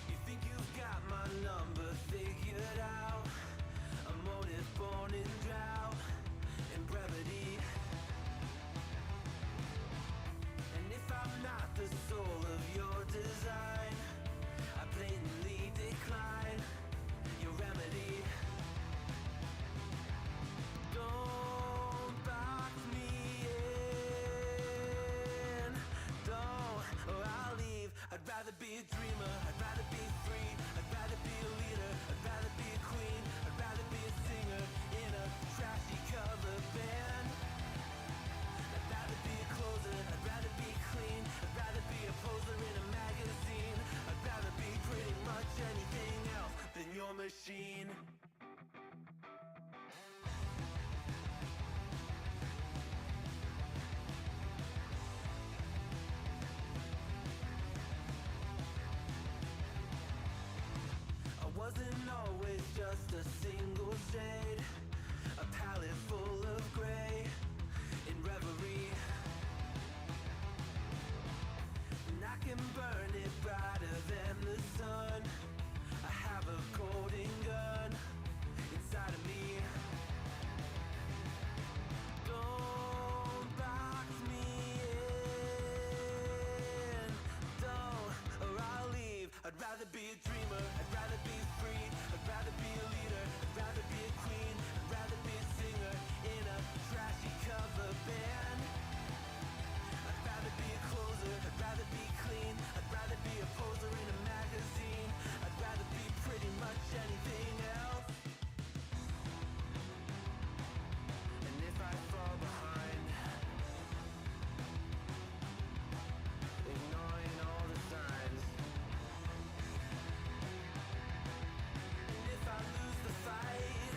You think you've got my number figured out? A motive born in drought and brevity. And if I'm not the soul of your design, I blatantly decline your remedy. Don't box me in, don't, or I'll leave. I'd rather be a dreamer, I'd rather be free, I'd rather be a leader, I'd rather be a queen, I'd rather be a singer in a trashy cover band. I'd rather be a closer, I'd rather be clean, I'd rather be a poser in a magazine, I'd rather be pretty much anything else than your machine. I wasn't always just a single shade, a palette full of gray in reverie. And I can burn it brighter than the sun. I have a golden gun inside of me. Don't box me in, don't, or I'll leave. I'd rather be a dreamer, I'd rather be free, I'd rather be a leader, I'd rather be a queen, I'd rather be a singer in a trashy cover band. I'd rather be a closer, I'd rather be clean, I'd rather be a poser in a magazine, I'd rather be pretty much anything else. And if I fall behind, ignoring all the signs, and if I lose the fight,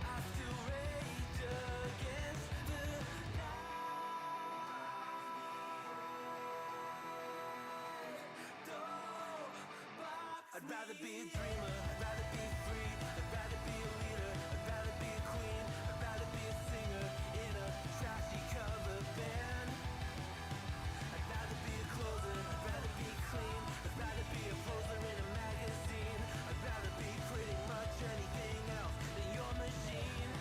I still rage against the night. Don't box I'd rather be a dreamer, I'd rather be free, I'd rather be a leader, I'd rather be a queen, I'd rather be a singer in a trashy cover band. I'd rather be a closer, I'd rather be clean, I'd rather be a poser in a magazine, I'd rather be pretty much anything else than your machine.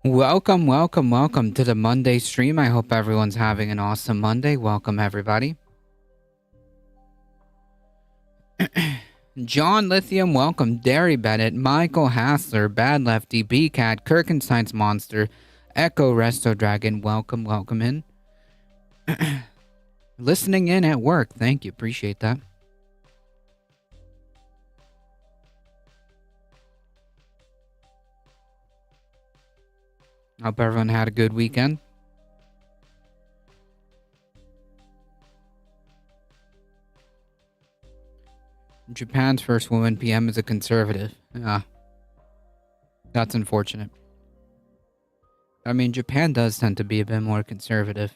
Welcome, welcome, welcome to the Monday stream. I hope everyone's having an awesome Monday. Welcome, everybody. John Lithium, welcome. Derry Bennett, Michael Hassler, Bad Lefty, B-Cat, Kirkenstein's Monster, Echo Resto Dragon, welcome, welcome in. Listening in at work, thank you, appreciate that. Hope everyone had a good weekend. Japan's first woman PM is a conservative. Yeah. That's unfortunate. I mean, Japan does tend to be a bit more conservative.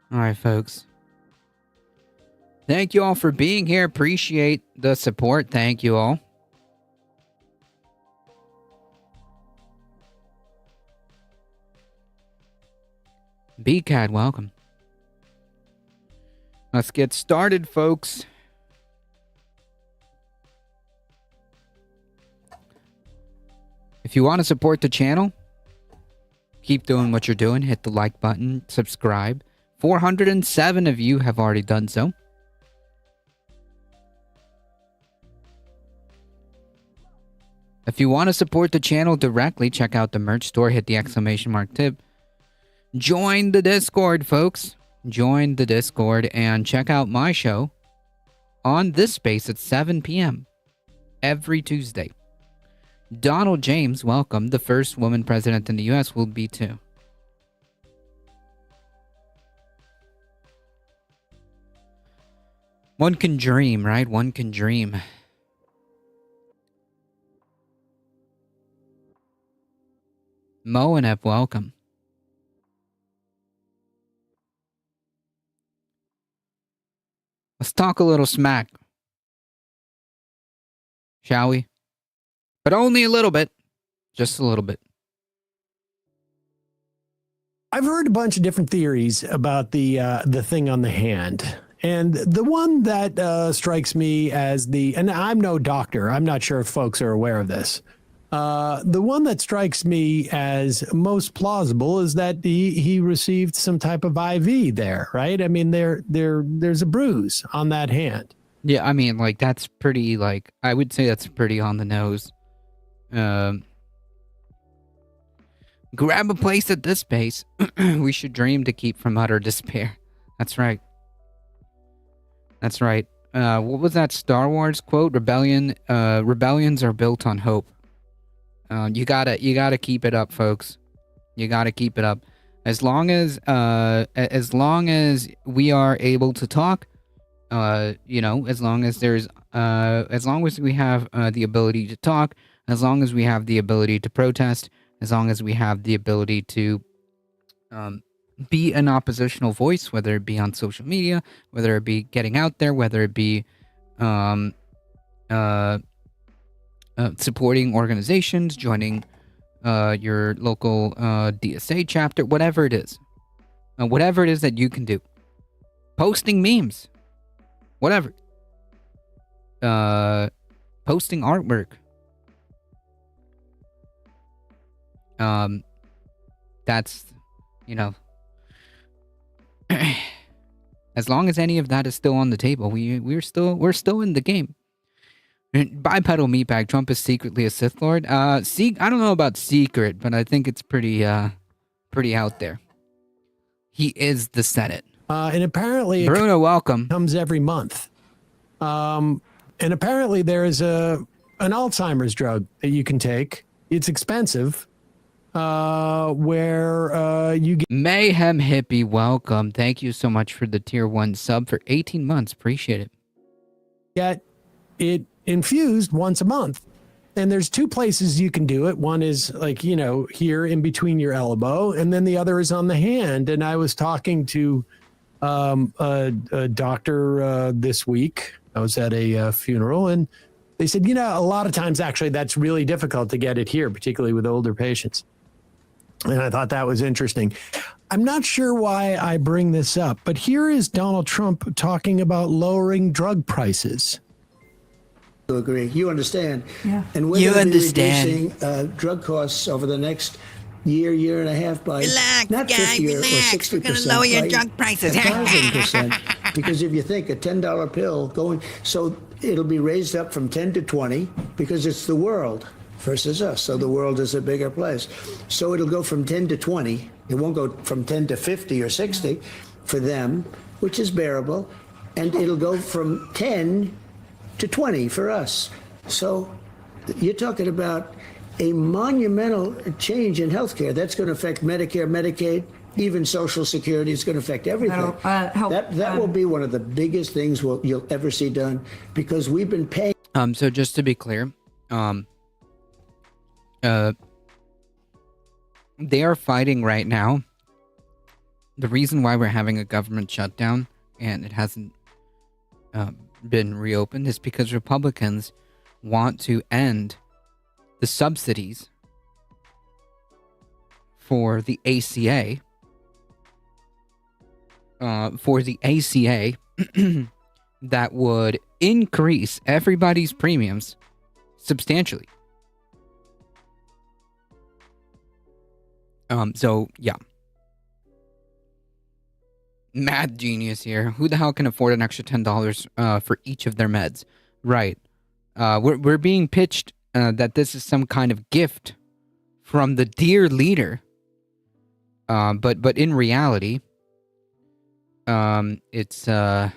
Alright, folks. Thank you all for being here. Appreciate the support. Thank you all. B-Cat, welcome. Let's get started, folks. If you want to support the channel, keep doing what you're doing. Hit the like button, subscribe. 407 of you have already done so. If you want to support the channel directly, check out the merch store, hit the exclamation mark tip. Join the Discord, folks. Join the Discord and check out my show on this space at 7 p.m. every Tuesday. Donald James, welcome. The first woman president in the U.S. will be too. One can dream, right? One can dream. Moanep, welcome. Let's talk a little smack. Shall we? But only a little bit. Just a little bit. I've heard a bunch of different theories about the thing on the hand. And the one that strikes me as and I'm no doctor, I'm not sure if folks are aware of this. The one that strikes me as most plausible is that he received some type of IV there, right? I mean, there's a bruise on that hand. Yeah, I mean, like, that's pretty, like, I would say that's pretty on the nose. Grab a place at this pace. We should dream to keep from utter despair. That's right. That's right. What was that Star Wars quote? Rebellions are built on hope. You gotta keep it up, folks. You gotta keep it up. As long as we are able to talk, as long as we have the ability to talk, as long as we have the ability to protest, as long as we have the ability to be an oppositional voice, whether it be on social media, whether it be getting out there, whether it be supporting organizations, joining your local DSA chapter, whatever it is that you can do, posting memes, whatever, posting artwork, that's, as long as any of that is still on the table, we're still in the game. Bipedal meatbag, Trump is secretly a Sith Lord. I don't know about secret, but I think it's pretty out there. He is the Senate. And apparently Bruno, welcome. Comes every month. And apparently there is an Alzheimer's drug that you can take. It's expensive. Where you get Mayhem Hippie, welcome. Thank you so much for the tier 1 sub for 18 months. Appreciate it. Get it infused once a month. And there's two places you can do it. One is like, here in between your elbow, and then the other is on the hand. And I was talking to a doctor this week. I was at a funeral, and they said, a lot of times actually that's really difficult to get it here, particularly with older patients. And I thought that was interesting. I'm not sure why I bring this up, but here is Donald Trump talking about lowering drug prices. To agree. You understand. Yeah. And we're You going to be understand. reducing drug costs over the next year and a half by Relax, not guys, 50 or relax. 60%. We're gonna lower your by drug prices. 1,000%. Because if you think a $10 pill going, so it'll be raised up from 10 to 20 because it's the world versus us. So the world is a bigger place. So it'll go from 10 to 20. It won't go from 10 to 50 or 60 for them, which is bearable. And it'll go from 10 to 20 for us. So you're talking about a monumental change in healthcare. That's going to affect Medicare, Medicaid, even Social Security. It's going to affect everything. That will be one of the biggest things you'll ever see done because we've been paying. So just to be clear, they are fighting right now. The reason why we're having a government shutdown and it hasn't been reopened is because Republicans want to end the subsidies for the ACA. That would increase everybody's premiums substantially. So yeah. Mad genius here. Who the hell can afford an extra $10 for each of their meds? Right. We're being pitched that this is some kind of gift from the dear leader. But in reality, it's not.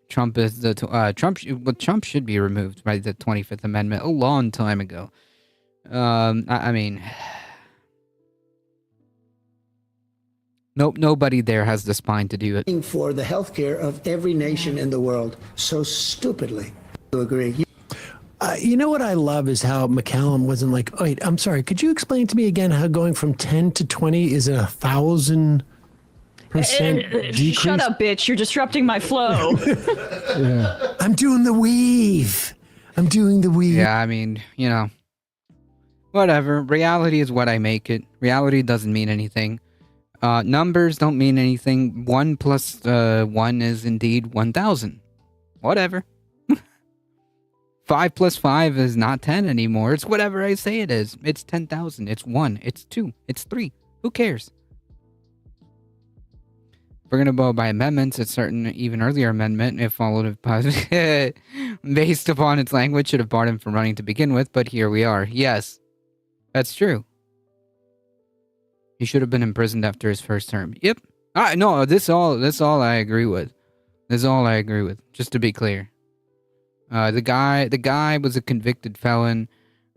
Trump is the Trump should be removed by the 25th Amendment a long time ago. I mean, nope, nobody there has the spine to do it. For the healthcare of every nation in the world so stupidly. To agree. You know what I love is how McCallum wasn't like, wait, I'm sorry, could you explain to me again how going from 10 to 20 is 1,000% decrease? Shut up, bitch. You're disrupting my flow. I'm doing the weave. Yeah, I mean, you know, whatever. Reality is what I make it. Reality doesn't mean anything. Numbers don't mean anything. 1 plus 1 is indeed 1,000. Whatever. 5 plus 5 is not 10 anymore. It's whatever I say it is. It's 10,000. It's 1. It's 2. It's 3. Who cares? If we're going to go by amendments, a certain even earlier amendment, if followed based upon its language, should have barred him from running to begin with, but here we are. Yes, that's true. He should have been imprisoned after his first term. Yep. No, this all I agree with. This is all I agree with, just to be clear. The guy was a convicted felon.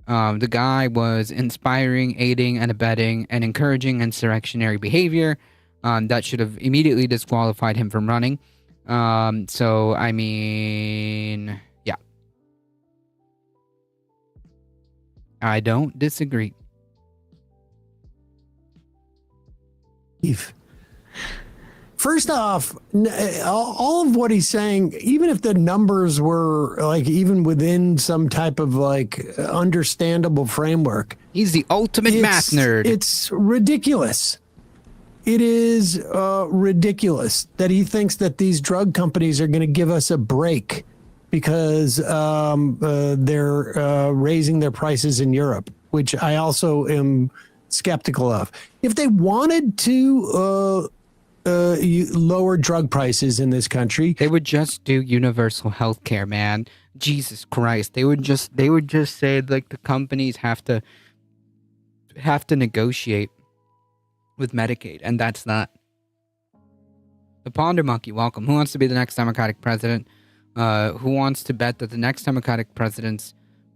The guy was inspiring, aiding, and abetting, and encouraging insurrectionary behavior. That should have immediately disqualified him from running. So, I mean, yeah. I don't disagree. First off, all of what he's saying, even if the numbers were like even within some type of like understandable framework, He's the ultimate math nerd. It's ridiculous. It is ridiculous that he thinks that these drug companies are going to give us a break because they're raising their prices in Europe, which I also am skeptical of. If they wanted to lower drug prices in this country, they would just do universal health care, man. Jesus Christ. They would just say like the companies have to negotiate with Medicaid, and that's not. The Ponder Monkey, welcome. Who wants to be the next Democratic president? Who wants to bet that the next Democratic president's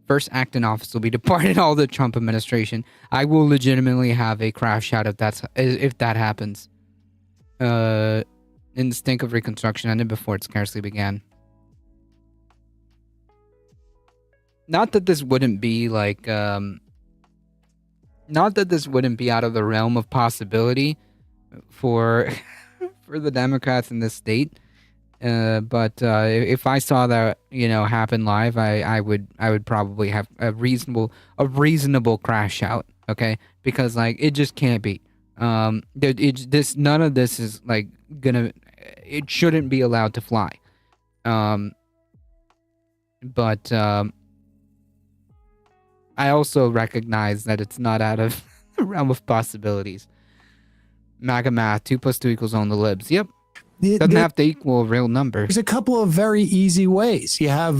first act in office will be to pardon all the Trump administration? I will legitimately have a crash out if that happens. In the stink of Reconstruction ended before it scarcely began. Not that this wouldn't be like, not that this wouldn't be out of the realm of possibility for for the Democrats in this state. But if I saw that, happen live, I would probably have a reasonable crash out. Okay, because like it just can't be. None of this is like gonna. It shouldn't be allowed to fly. But I also recognize that it's not out of the realm of possibilities. MAGA math, 2 + 2 = on the libs. Yep. Doesn't have to equal a real number. There's a couple of very easy ways. You have,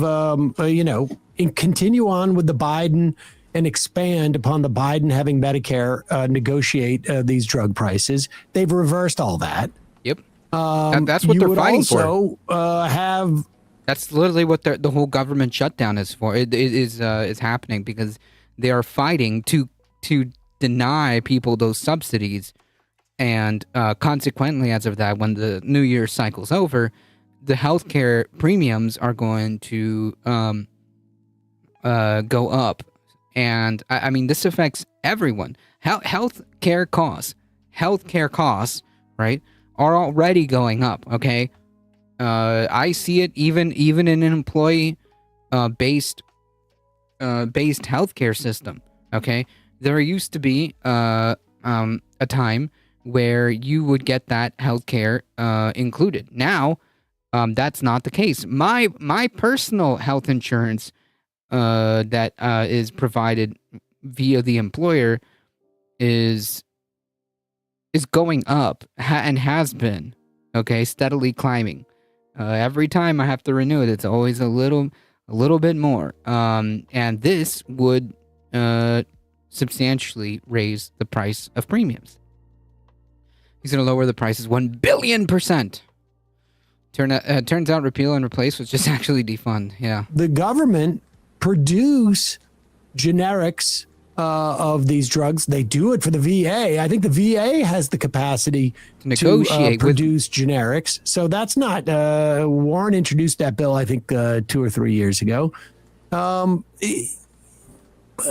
continue on with the Biden and expand upon the Biden having Medicare negotiate these drug prices. They've reversed all that. Yep. That's what they're fighting for. You would also have... That's literally what the whole government shutdown is for. It is happening because they are fighting to deny people those subsidies, and consequently, as of that, when the New Year cycle's over, the healthcare premiums are going to go up, and I mean this affects everyone. Healthcare costs, right, are already going up. Okay. I see it even in an employee based healthcare system. Okay, there used to be a time where you would get that healthcare included. Now, that's not the case. My personal health insurance that is provided via the employer is going up and has been, okay, steadily climbing. Every time I have to renew it, it's always a little bit more. And this would substantially raise the price of premiums. He's going to lower the prices 1 billion %. Turns out repeal and replace was just actually defund. Yeah. The government produce generics of these drugs. They do it for the VA. I think the VA has the capacity to negotiate produce generics. So that's not Warren introduced that bill, I think 2 or 3 years ago.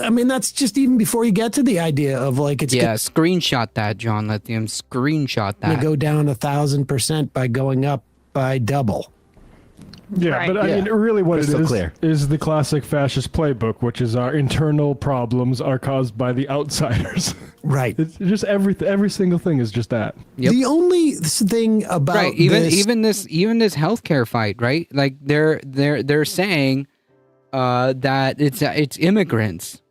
I mean, that's just even before you get to the idea of like it's screenshot that, John Lithium. Screenshot that. Go down 1,000% by going up by double. Yeah, Right. but I mean, really what it is clear. is the classic fascist playbook, which is our internal problems are caused by the outsiders. Right. It's just every single thing is just that. Yep. The only thing about even this healthcare fight, right? Like they're saying that it's immigrants.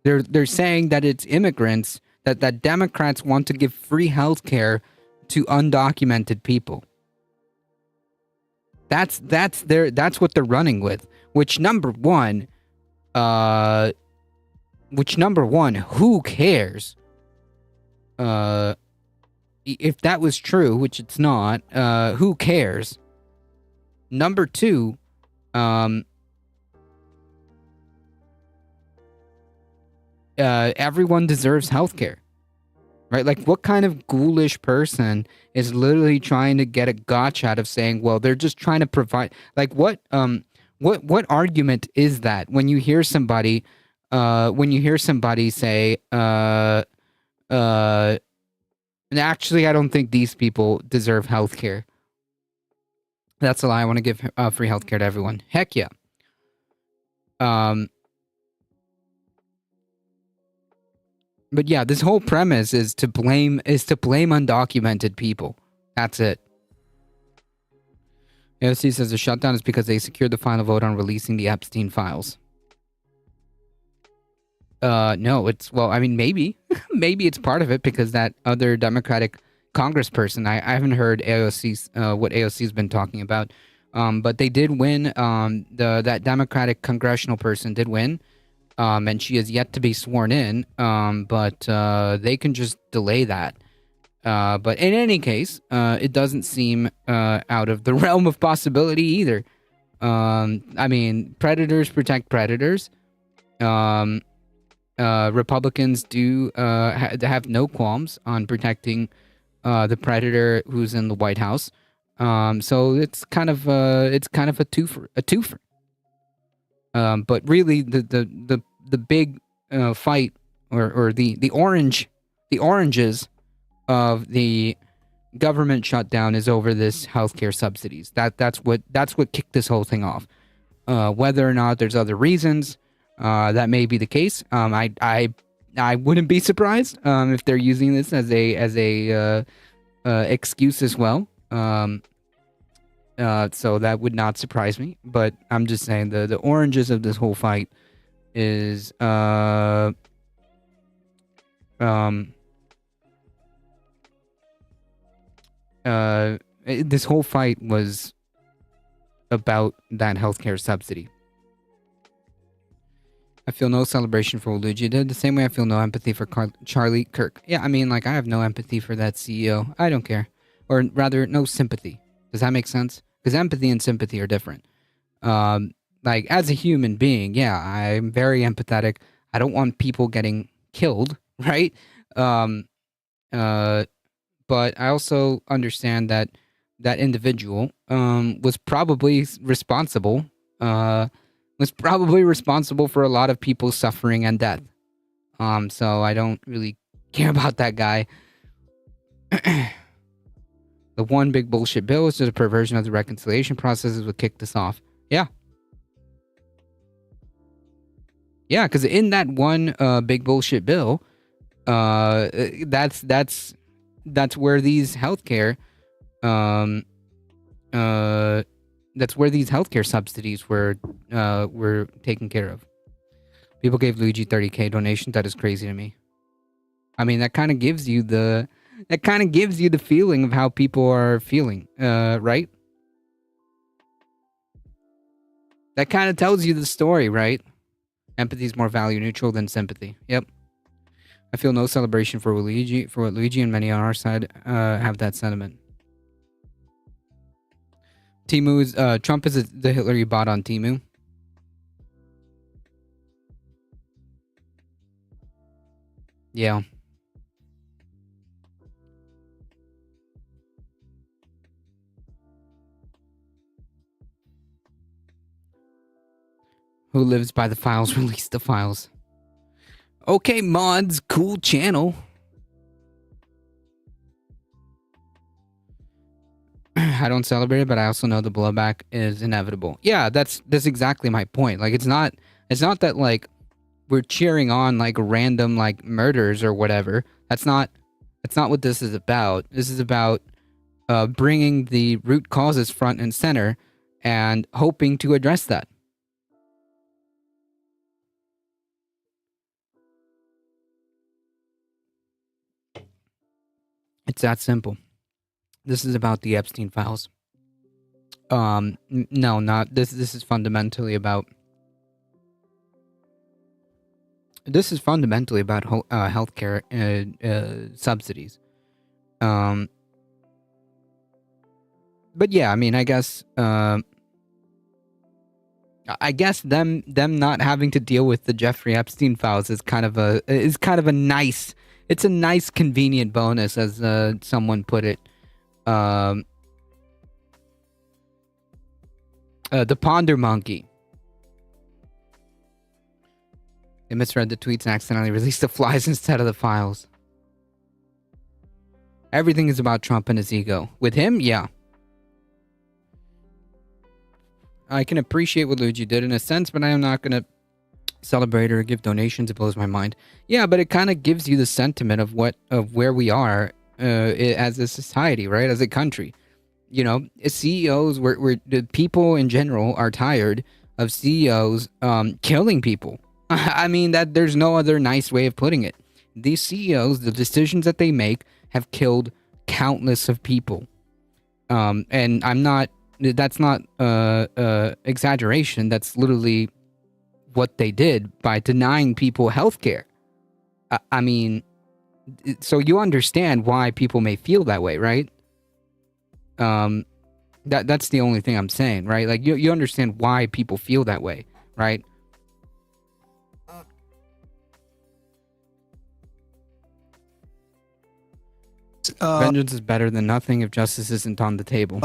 They're saying that it's immigrants that Democrats want to give free healthcare to undocumented people. That's what they're running with. Which number one, who cares? If that was true, which it's not, who cares? Number two, everyone deserves healthcare. Right? Like, what kind of ghoulish person is literally trying to get a gotcha out of saying, well, they're just trying to provide, like, what argument is that when you hear somebody say, and actually, I don't think these people deserve healthcare. That's a lie. I want to give free healthcare to everyone. Heck yeah. But yeah, this whole premise is to blame undocumented people. That's it. AOC says the shutdown is because they secured the final vote on releasing the Epstein files. No, I mean, maybe it's part of it because that other Democratic congressperson, I haven't heard AOC's what AOC's been talking about. But they did win. That Democratic congressional person did win. And she is yet to be sworn in, but they can just delay that. But in any case, it doesn't seem out of the realm of possibility either. I mean, predators protect predators. Republicans do have no qualms on protecting the predator who's in the White House. So it's kind of a twofer. But really, the big fight or the oranges of the government shutdown is over this healthcare subsidies. That's what kicked this whole thing off. Whether or not there's other reasons, that may be the case. I wouldn't be surprised if they're using this as a excuse as well. So that would not surprise me. But I'm just saying the oranges of this whole fight is this whole fight was about that healthcare subsidy. I feel no celebration for what Luigi did, the same way I feel no empathy for Charlie Kirk. Yeah, I mean, like, I have no empathy for that CEO. I don't care. Or rather, no sympathy. Does that make sense? Because empathy and sympathy are different. Like, as a human being, yeah, I'm very empathetic. I don't want people getting killed, right? But I also understand that that individual was probably responsible for a lot of people's suffering and death. So I don't really care about that guy. The one big bullshit bill is just a perversion of the reconciliation process is what kicked this off. Yeah. Yeah, because in that one big bullshit bill, that's where these healthcare that's where these healthcare subsidies were taken care of. People gave Luigi 30K donations. That is crazy to me. I mean, that kind of gives you the feeling of how people are feeling, right? That kind of tells you the story, right? Empathy is more value neutral than sympathy. Yep. I feel no celebration for what Luigi and many on our side have that sentiment. Trump is the Hitler you bought on Temu. Yeah. Who lives by the files, release the files. Okay, mods, cool channel. I don't celebrate it, but I also know the blowback is inevitable. Yeah, that's exactly my point. Like, it's not that, like, we're cheering on, like, random, like, murders or whatever. That's not what this is about. This is about bringing the root causes front and center and hoping to address that. It's that simple. This is about the Epstein files. No, not this. This is fundamentally about. This is fundamentally about healthcare subsidies. But yeah, I mean, I guess them not having to deal with the Jeffrey Epstein files is kind of a nice. It's a nice, convenient bonus, as someone put it. The Ponder Monkey. They misread the tweets and accidentally released the flies instead of the files. Everything is about Trump and his ego. With him, yeah. I can appreciate what Luigi did in a sense, but I am not going to celebrate or give donations. It blows my mind. Yeah, but it kind of gives you the sentiment of where we are as a society, right? As a country. You know, CEOs, the people in general are tired of CEOs killing people. I mean, that there's no other nice way of putting it. These CEOs, the decisions that they make have killed countless of people. And that's not exaggeration. That's literally what they did by denying people healthcare. I mean, so you understand why people may feel that way, right? That's the only thing I'm saying, right? Like, you understand why people feel that way, right? Vengeance is better than nothing if justice isn't on the table.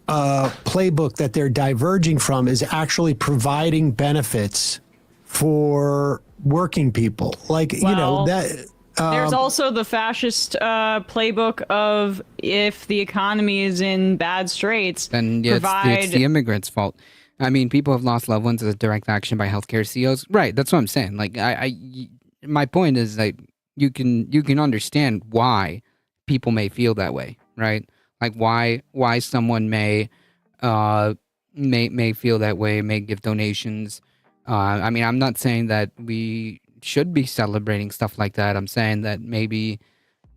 Playbook that they're diverging from is actually providing benefits for working people. Like, you know, that There's also the fascist playbook of if the economy is in bad straits, Then yeah, it's the immigrants' fault. I mean, people have lost loved ones as a direct action by healthcare CEOs. Right, that's what I'm saying. Like, my point is that you can understand why people may feel that way, right? Like why someone may feel that way, may give donations. I mean, I'm not saying that we should be celebrating stuff like that. I'm saying that maybe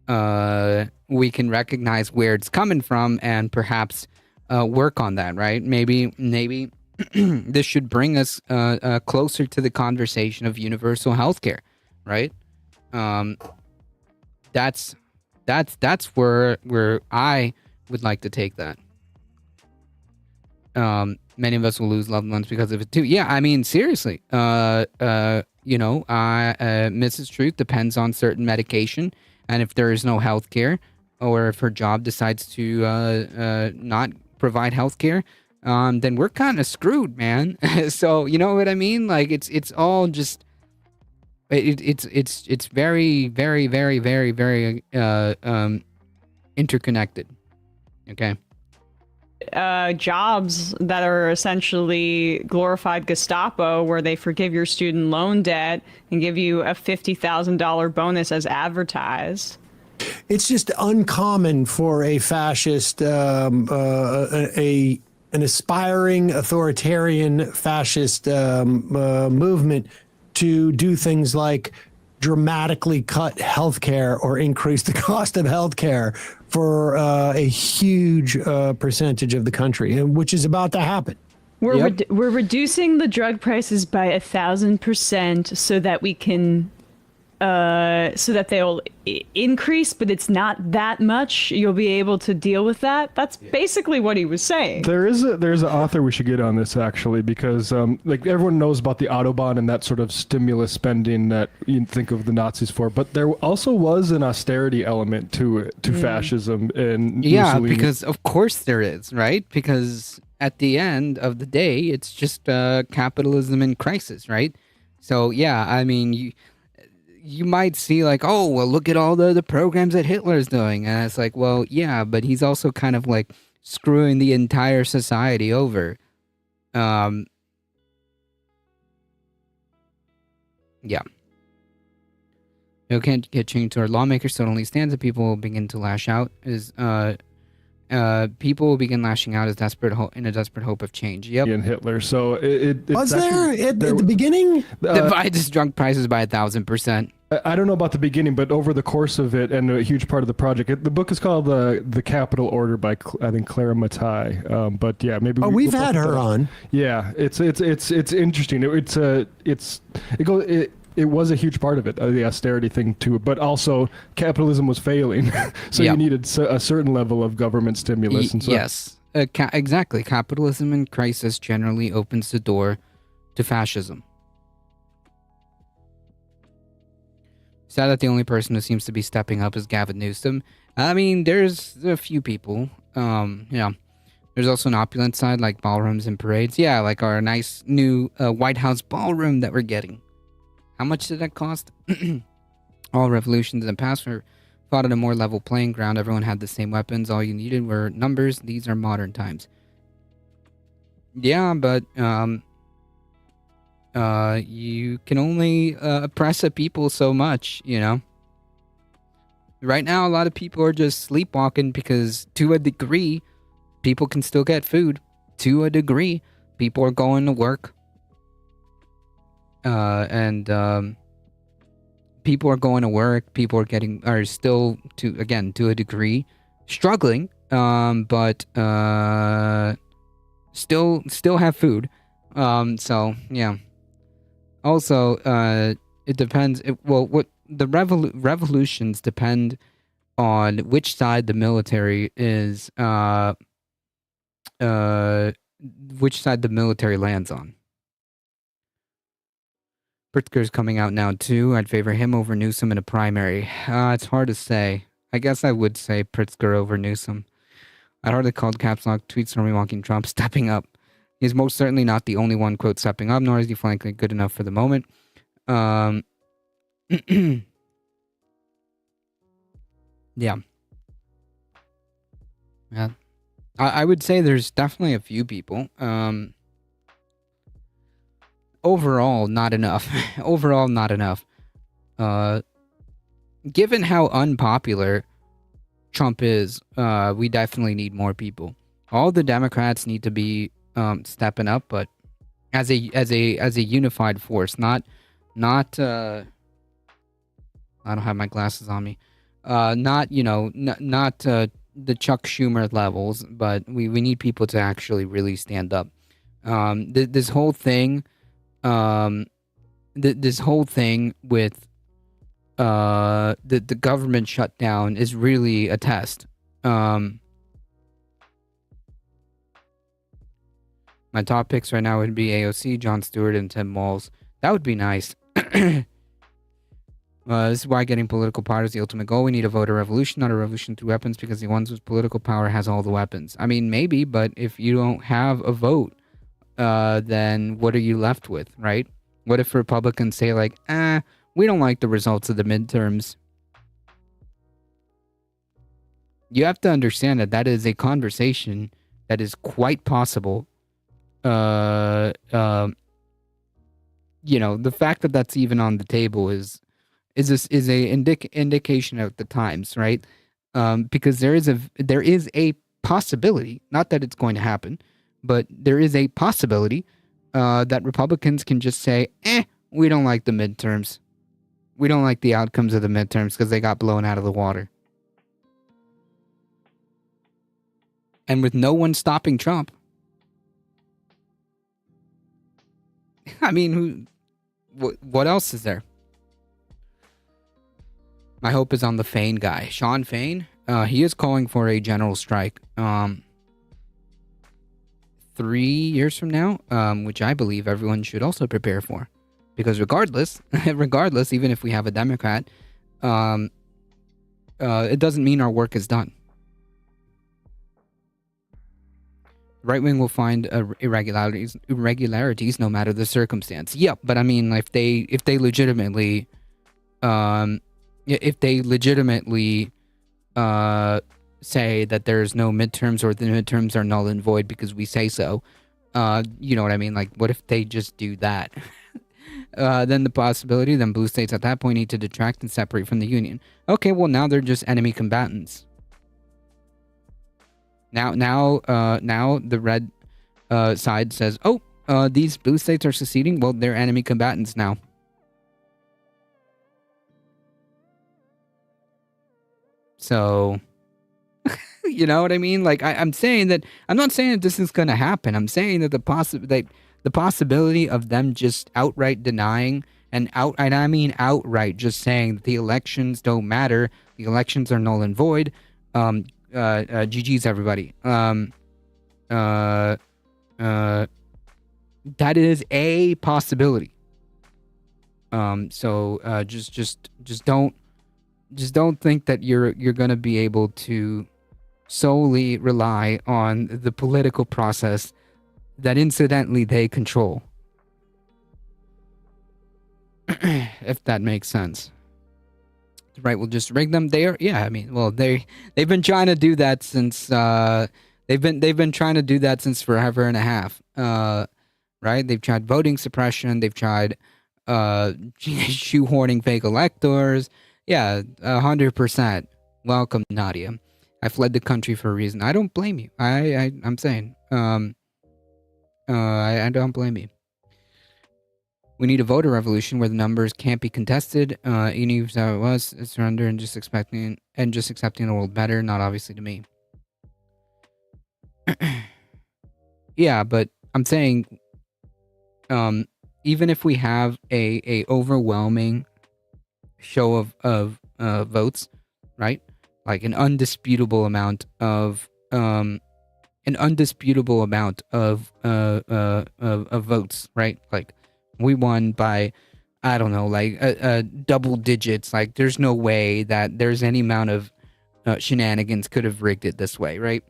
we can recognize where it's coming from and perhaps work on that, right? Maybe this should bring us closer to the conversation of universal healthcare, right? That's where I would like to take that. Many of us will lose loved ones because of it too. Yeah, I mean, seriously. Mrs. Truth depends on certain medication, and if there is no health care, or if her job decides to not provide health care, then we're kind of screwed, man. So you know what I mean? Like it's all just it's very very very very very interconnected. Okay. Jobs that are essentially glorified Gestapo, where they forgive your student loan debt and give you a $50,000 bonus as advertised. It's just uncommon for a fascist, an aspiring authoritarian fascist movement to do things like dramatically cut healthcare or increase the cost of healthcare for a huge percentage of the country, which is about to happen. We're reducing the drug prices by 1,000% so that we can so that they'll increase, but it's not that much. You'll be able to deal with that. That's basically what he was saying. There's an author we should get on this actually, because like everyone knows about the Autobahn and that sort of stimulus spending that you think of the Nazis for, but there also was an austerity element to it, to fascism and Mussolini. Because of course there is, right? Because at the end of the day, it's just capitalism in crisis, right? So yeah, I mean, you might see like, oh, well, look at all the programs that Hitler's doing. And it's like, well, yeah, but he's also kind of like screwing the entire society over. Yeah. You can't get changed to our lawmakers, so it only stands that people will begin to lash out. People will begin lashing out in a desperate hope of change. Yep. And Hitler. So it's Was there at the beginning? Divides drug prices by 1,000%. I don't know about the beginning, but over the course of it, and a huge part of the project, the book is called The Capital Order by I think Clara Mattei. But yeah, maybe we've had her on. Yeah, it's interesting. It was a huge part of it, the austerity thing too, but also capitalism was failing, so you needed a certain level of government stimulus and stuff. Yes, exactly. Capitalism in crisis generally opens the door to fascism. Sad that the only person who seems to be stepping up is Gavin Newsom. I mean, there's a few people. There's also an opulent side like ballrooms and parades. Yeah, like our nice new White House ballroom that we're getting. How much did that cost? All revolutions in the past were fought on a more level playing ground. Everyone had the same weapons. All you needed were numbers. These are modern times. Yeah, but you can only oppress a people so much, you know? Right now, a lot of people are just sleepwalking because, to a degree, people can still get food. To a degree, people are going to work. People are going to work. People are still to a degree struggling, but still have food. So yeah. Also, it depends. What the revolutions depend on which side the military is. Which side the military lands on. Pritzker's coming out now too. I'd favor him over Newsom in a primary. It's hard to say. I guess I would say Pritzker over Newsom. I'd hardly call caps lock tweets from mocking Trump stepping up. He's most certainly not the only one, quote, stepping up, nor is he frankly good enough for the moment. Yeah. Yeah. I would say there's definitely a few people. Overall, not enough. Overall, not enough. Given how unpopular Trump is, we definitely need more people. All the Democrats need to be stepping up, but as a unified force, not I don't have my glasses on me. Not the Chuck Schumer levels, but we need people to actually really stand up. This whole thing, this whole thing with the government shutdown is really a test. My top picks right now would be AOC, Jon Stewart, and Tim Walz. That would be nice. This is why getting political power is the ultimate goal. We need a voter revolution, not a revolution through weapons, because the ones with political power has all the weapons. I mean, maybe, but if you don't have a vote, then what are you left with, right? What if Republicans say, like, we don't like the results of the midterms? You have to understand that that is a conversation that is quite possible. The fact that that's even on the table is a indication of the times, right? Because there is a possibility, not that it's going to happen, but there is a possibility that Republicans can just say, we don't like the midterms. We don't like the outcomes of the midterms because they got blown out of the water. And with no one stopping Trump, I mean, what else is there? My hope is on the Fain guy, Sean Fain. He is calling for a general strike 3 years from now, which I believe everyone should also prepare for. Because regardless, even if we have a Democrat, it doesn't mean our work is done. Right wing will find irregularities no matter the circumstance. Yep, but I mean, if they legitimately, say that there's no midterms or the midterms are null and void because we say so, you know what I mean? Like, what if they just do that? Then blue states at that point need to detract and separate from the union. Okay, well now they're just enemy combatants. Now the red side says, these blue states are seceding. Well, they're enemy combatants now. So, you know what I mean? Like, I'm saying that, I'm not saying that this is going to happen. I'm saying that the possibility of them just outright denying and I mean outright just saying that the elections don't matter, the elections are null and void. GG's everybody. That is a possibility. So just don't think that you're gonna be able to solely rely on the political process that incidentally they control. If that makes sense. The right will just rig them. They've been trying to do that since they've been trying to do that since forever and a half. Right? They've tried voting suppression, they've tried shoehorning fake electors. Yeah, 100%. Welcome, Nadia. I fled the country for a reason. I don't blame you. I'm saying. I don't blame you. We need a voter revolution where the numbers can't be contested. Even if how it was, surrender and just accepting the world better. Not obviously to me. Yeah, but I'm saying, even if we have a overwhelming show of votes, right? Like an undisputable amount of votes, right? Like we won by, I don't know, like double digits. Like there's no way that there's any amount of shenanigans could have rigged it this way, right?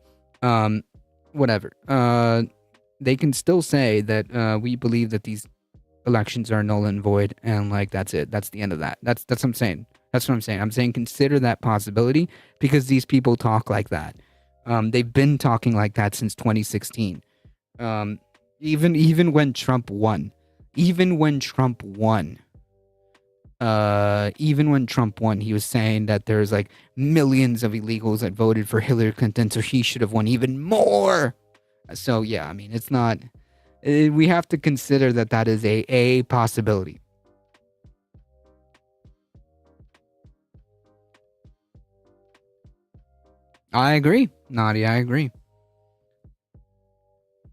Whatever. They can still say that we believe that these elections are null and void, and like that's it. That's the end of that. That's what I'm saying. That's what I'm saying. I'm saying consider that possibility because these people talk like that. They've been talking like that since 2016. Even when Trump won. Even when Trump won, he was saying that there's like millions of illegals that voted for Hillary Clinton, so he should have won even more. So yeah, I mean, it's not. We have to consider that is a possibility. I agree, Nadia. I agree.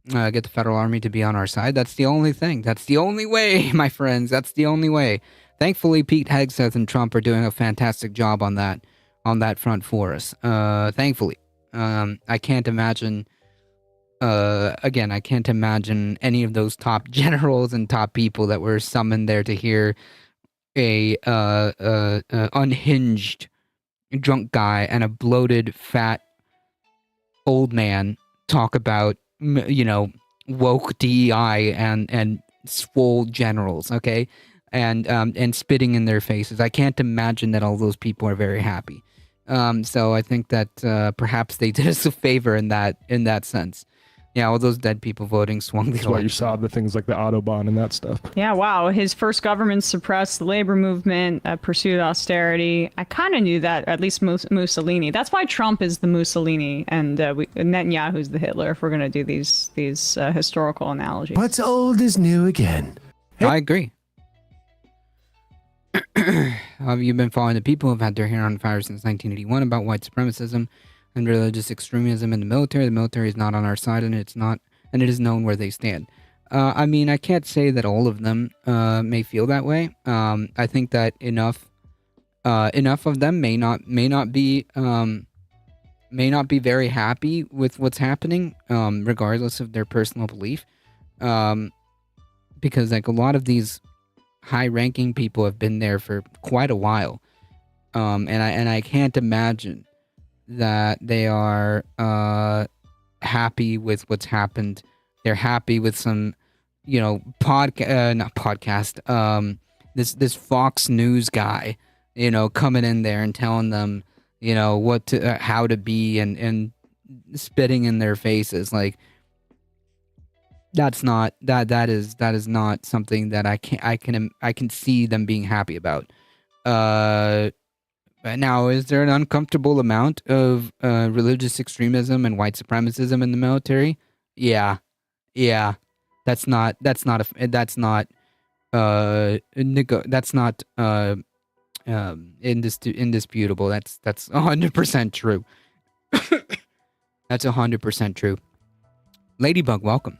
Get the federal army to be on our side. That's the only thing. That's the only way, my friends. That's the only way. Thankfully, Pete Hegseth and Trump are doing a fantastic job on that front for us. Thankfully, I can't imagine. Again, I can't imagine any of those top generals and top people that were summoned there to hear a unhinged drunk guy and a bloated, fat old man talk about, woke DEI and swole generals, okay, and spitting in their faces. I can't imagine that all those people are very happy. So I think that perhaps they did us a favor in that sense. Yeah, all those dead people voting swung the That's why you election. saw the things like the Autobahn and that stuff. Yeah, wow. His first government suppressed the labor movement, pursued austerity. I kind of knew that, at least Mussolini. That's why Trump is the Mussolini and Netanyahu's the Hitler, if we're going to do these historical analogies. What's old is new again. I agree. Have you been following the people who have had their hair on fire since 1981 about white supremacism and religious extremism in the military? The military is not on our side, and it is known where they stand. I mean, I can't say that all of them may feel that way. I think that enough of them may not be very happy with what's happening, regardless of their personal belief, because like a lot of these high-ranking people have been there for quite a while, and I can't imagine that they are happy with what's happened. They're happy with some, not podcast. This Fox News guy, coming in there and telling them, what to, how to be, and spitting in their faces. Like, that's not that is not something that I can see them being happy about. Now, is there an uncomfortable amount of religious extremism and white supremacism in the military? Yeah. That's indisputable. That's 100% true. That's 100% true. Ladybug, welcome.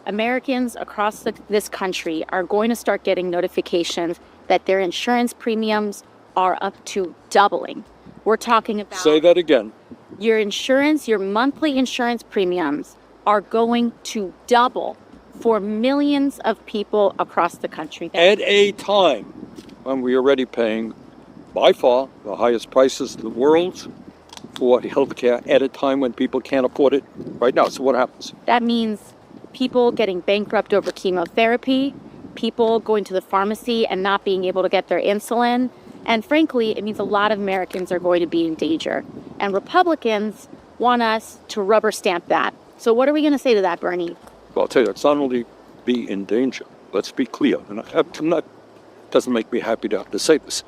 Americans across this country are going to start getting notifications that their insurance premiums are up to doubling. We're talking about... Say that again. Your monthly insurance premiums are going to double for millions of people across the country. At a time when we are already paying, by far, the highest prices in the world for healthcare, at a time when people can't afford it right now. So what happens? That means people getting bankrupt over chemotherapy, people going to the pharmacy and not being able to get their insulin. And frankly, it means a lot of Americans are going to be in danger. And Republicans want us to rubber stamp that. So what are we going to say to that, Bernie? Well, I'll tell you, it's not only be in danger. Let's be clear. And doesn't make me happy to have to say this,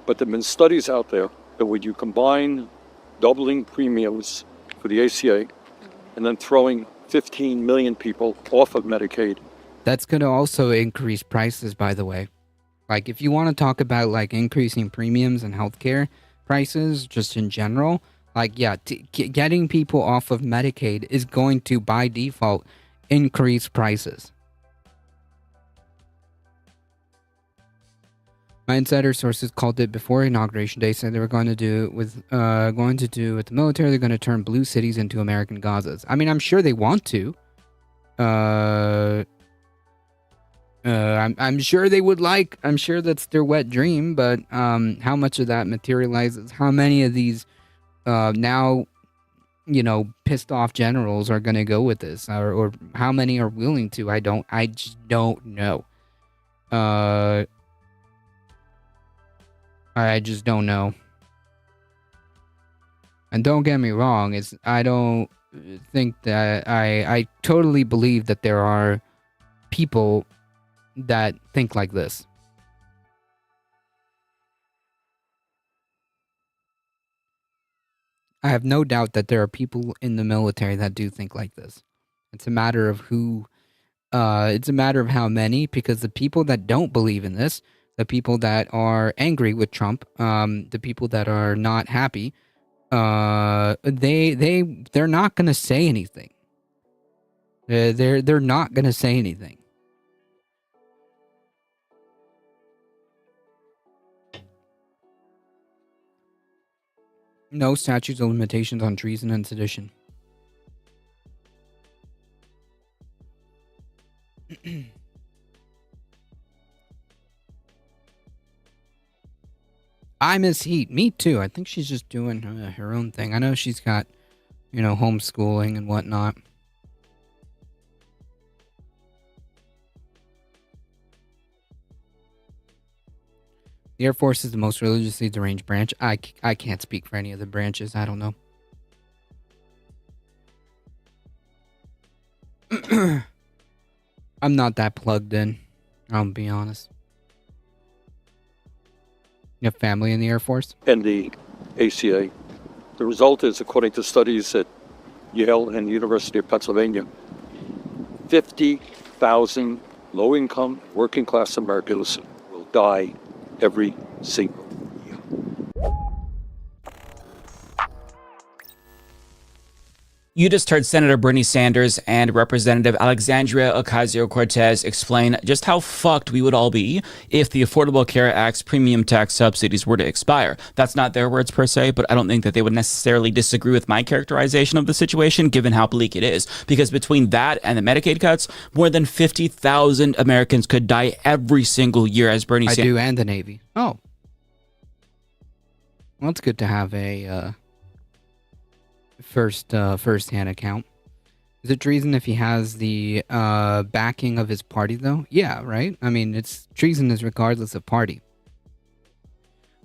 but there have been studies out there that when you combine doubling premiums for the ACA and then throwing 15 million people off of Medicaid. That's going to also increase prices, by the way. Like, if you want to talk about, like, increasing premiums and healthcare prices, just in general, like, yeah, getting people off of Medicaid is going to, by default, increase prices. My insider sources called it before Inauguration Day, said they were going to do it with the military. They're going to turn blue cities into American Gazas. I mean, I'm sure they want to. I'm sure they would like. I'm sure that's their wet dream, but how much of that materializes? How many of these now pissed off generals are going to go with this, or how many are willing to. I just don't know. I just don't know. And don't get me wrong, I don't think that I totally believe that there are people that think like this. I have no doubt that there are people in the military that do think like this. It's a matter of who, it's a matter of how many, because the people that don't believe in this, the people that are angry with Trump, the people that are not happy, they're not going to say anything. They're not going to say anything. No statutes of limitations on treason and sedition. I miss Heat. Me too. I think she's just doing her own thing. I know she's got, homeschooling and whatnot. The Air Force is the most religiously deranged branch. I can't speak for any of the branches. I don't know. I'm not that plugged in. I'll be honest. You have family in the Air Force? And the ACA. The result is, according to studies at Yale and the University of Pennsylvania, 50,000 low-income, working-class Americans will die every single year. You just heard Senator Bernie Sanders and Representative Alexandria Ocasio-Cortez explain just how fucked we would all be if the Affordable Care Act's premium tax subsidies were to expire. That's not their words per se, but I don't think that they would necessarily disagree with my characterization of the situation, given how bleak it is. Because between that and the Medicaid cuts, more than 50,000 Americans could die every single year, as Bernie Sanders... I do, and the Navy. Oh. Well, it's good to have a... first-hand account. Is it treason if he has the backing of his party, though? Yeah, right? I mean, it's treason is regardless of party.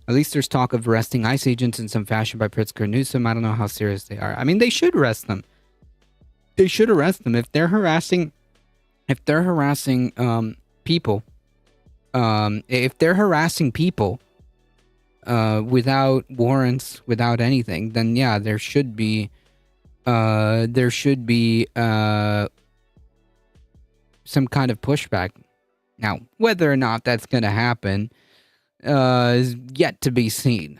At least there's talk of arresting ICE agents in some fashion by Pritzker and Newsom. I don't know how serious they are. I mean, they should arrest them. They should arrest them if they're harassing. If they're harassing people. If they're harassing people. Without warrants, without anything, then yeah, there should be some kind of pushback. Now, whether or not that's going to happen is yet to be seen.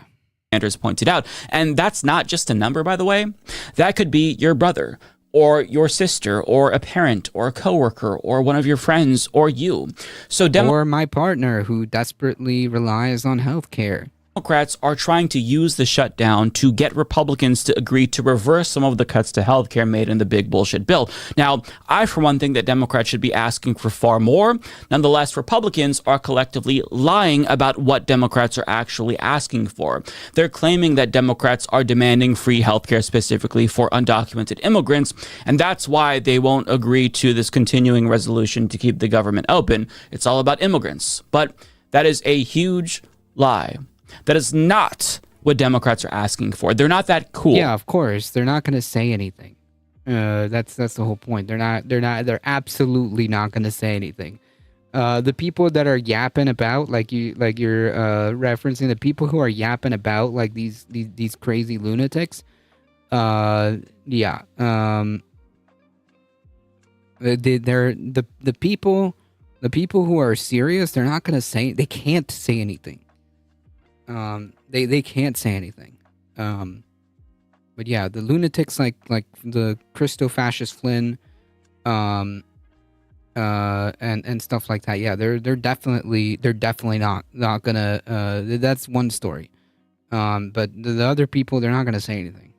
Sanders pointed out, and that's not just a number, by the way. That could be your brother, or your sister, or a parent, or a coworker, or one of your friends, or you. So or my partner who desperately relies on healthcare. Democrats are trying to use the shutdown to get Republicans to agree to reverse some of the cuts to healthcare made in the big bullshit bill. Now, I, for one, think that Democrats should be asking for far more. Nonetheless, Republicans are collectively lying about what Democrats are actually asking for. They're claiming that Democrats are demanding free healthcare specifically for undocumented immigrants, and that's why they won't agree to this continuing resolution to keep the government open. It's all about immigrants. But that is a huge lie. That is not what Democrats are asking for. They're not that cool. Yeah, of course. They're not going to say anything. That's the whole point. They're absolutely not going to say anything. The people that are yapping about, like you're referencing, the people who are yapping about like these crazy lunatics. They're the people who are serious. They're not going to say. They can't say anything. They can't say anything. But yeah, the lunatics like the Christo-fascist Flynn, and stuff like that. Yeah, they're definitely not gonna. That's one story. But the other people, they're not gonna say anything.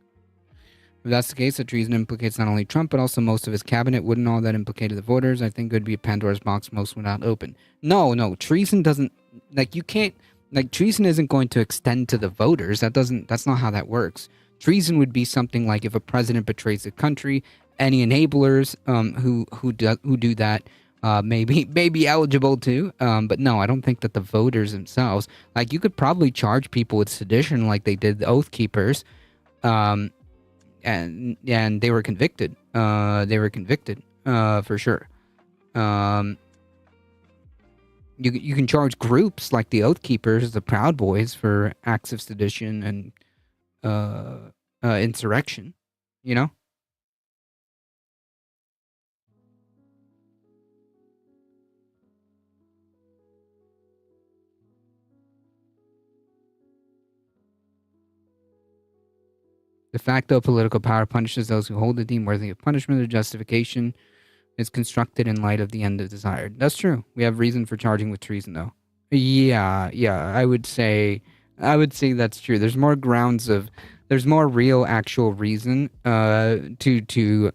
If that's the case, the treason implicates not only Trump but also most of his cabinet. Wouldn't all that implicate the voters? I think it would be a Pandora's box most would not open. No, treason doesn't. Like, you can't. Like, treason isn't going to extend to the voters. That's not how that works. Treason would be something like if a president betrays the country. Any enablers who do that may be eligible too. But no, I don't think that the voters themselves. Like, you could probably charge people with sedition, like they did the Oath Keepers, and they were convicted. For sure. You can charge groups like the Oath Keepers, the Proud Boys, for acts of sedition and insurrection. You know. De facto political power punishes those who hold it deemed worthy of punishment or justification is constructed in light of the end of desired. That's true. We have reason for charging with treason, though. Yeah, I would say that's true. There's more real actual reason to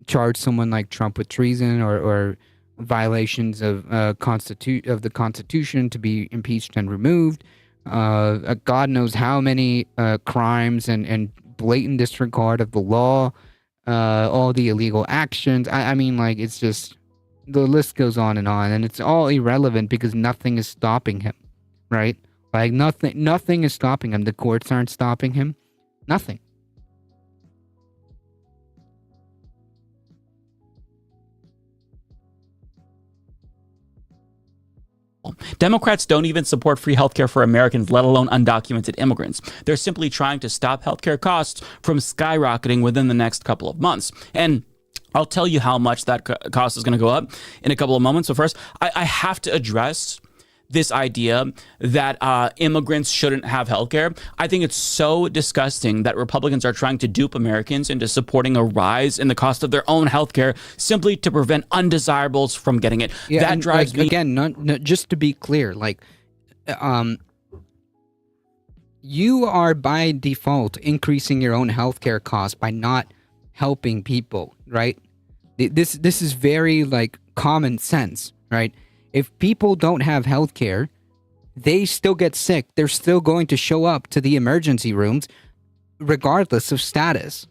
charge someone like Trump with treason or violations of the Constitution to be impeached and removed. God knows how many crimes and blatant disregard of the law, all the illegal actions. I mean, like, it's just, the list goes on, and it's all irrelevant because nothing is stopping him, right? Like, nothing is stopping him. The courts aren't stopping him. Nothing. Democrats don't even support free healthcare for Americans, let alone undocumented immigrants. They're simply trying to stop healthcare costs from skyrocketing within the next couple of months. And I'll tell you how much that cost is going to go up in a couple of moments. So first, I have to address this idea that immigrants shouldn't have healthcare. I think it's so disgusting that Republicans are trying to dupe Americans into supporting a rise in the cost of their own healthcare simply to prevent undesirables from getting it. Yeah, that drives me. Again, just to be clear, like, you are by default increasing your own healthcare costs by not helping people, right? This is very, like, common sense, right? If people don't have health care, they still get sick. They're still going to show up to the emergency rooms regardless of status.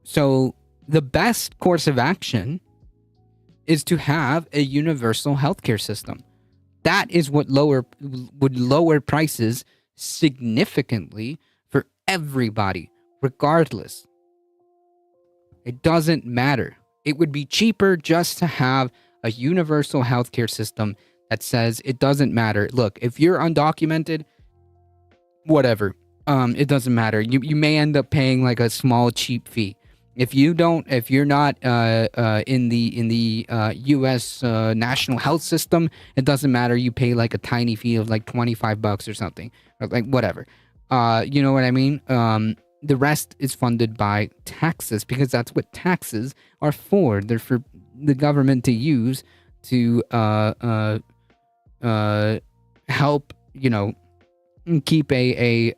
So the best course of action is to have a universal healthcare system. That is what would lower prices significantly for everybody, regardless. It doesn't matter. It would be cheaper just to have a universal healthcare system that says it doesn't matter. Look, if you're undocumented, whatever, it doesn't matter. You may end up paying like a small cheap fee. If you're not in the U.S. National Health System, it doesn't matter. You pay like a tiny fee of like $25 or something, or like whatever. You know what I mean? The rest is funded by taxes because that's what taxes are for. They're for the government to use to help, keep a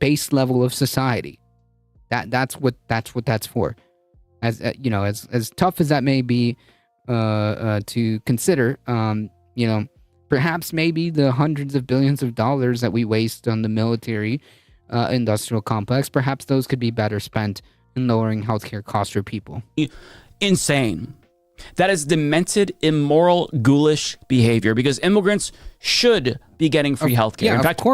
base level of society. That's what that's for. As as tough as that may be to consider, perhaps maybe the hundreds of billions of dollars that we waste on the military industrial complex, perhaps those could be better spent in lowering healthcare costs for people. Insane. That is demented, immoral, ghoulish behavior because immigrants should be getting free healthcare. Yeah, in fact, of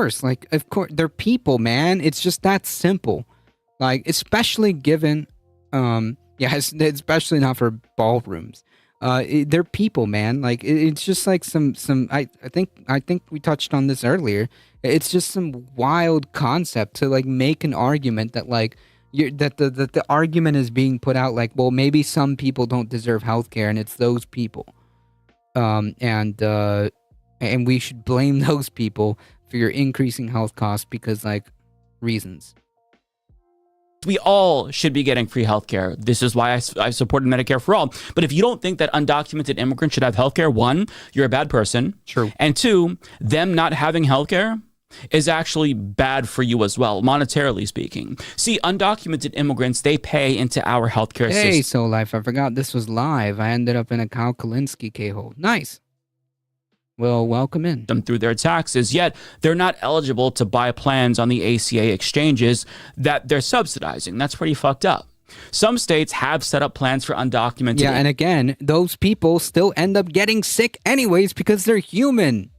course, they're people, man. It's just that simple. Like, especially given, especially not for ballrooms. They're people, man. Like, it's just like some. I think we touched on this earlier. It's just some wild concept to like make an argument that like that the argument is being put out like, well, maybe some people don't deserve healthcare and it's those people, and we should blame those people for your increasing health costs because like reasons. we all should be getting free healthcare. This is why I've supported Medicare for all. But if you don't think that undocumented immigrants should have healthcare, one, you're a bad person. True. And two, them not having healthcare is actually bad for you as well, monetarily speaking. See, undocumented immigrants, they pay into our healthcare system. Hey, So Life, I forgot this was live. I ended up in a Kyle Kalinske K-hole. Nice. Well, welcome in. them through their taxes, yet they're not eligible to buy plans on the ACA exchanges that they're subsidizing. That's pretty fucked up. Some states have set up plans for undocumented. Yeah, and again, those people still end up getting sick anyways because they're human.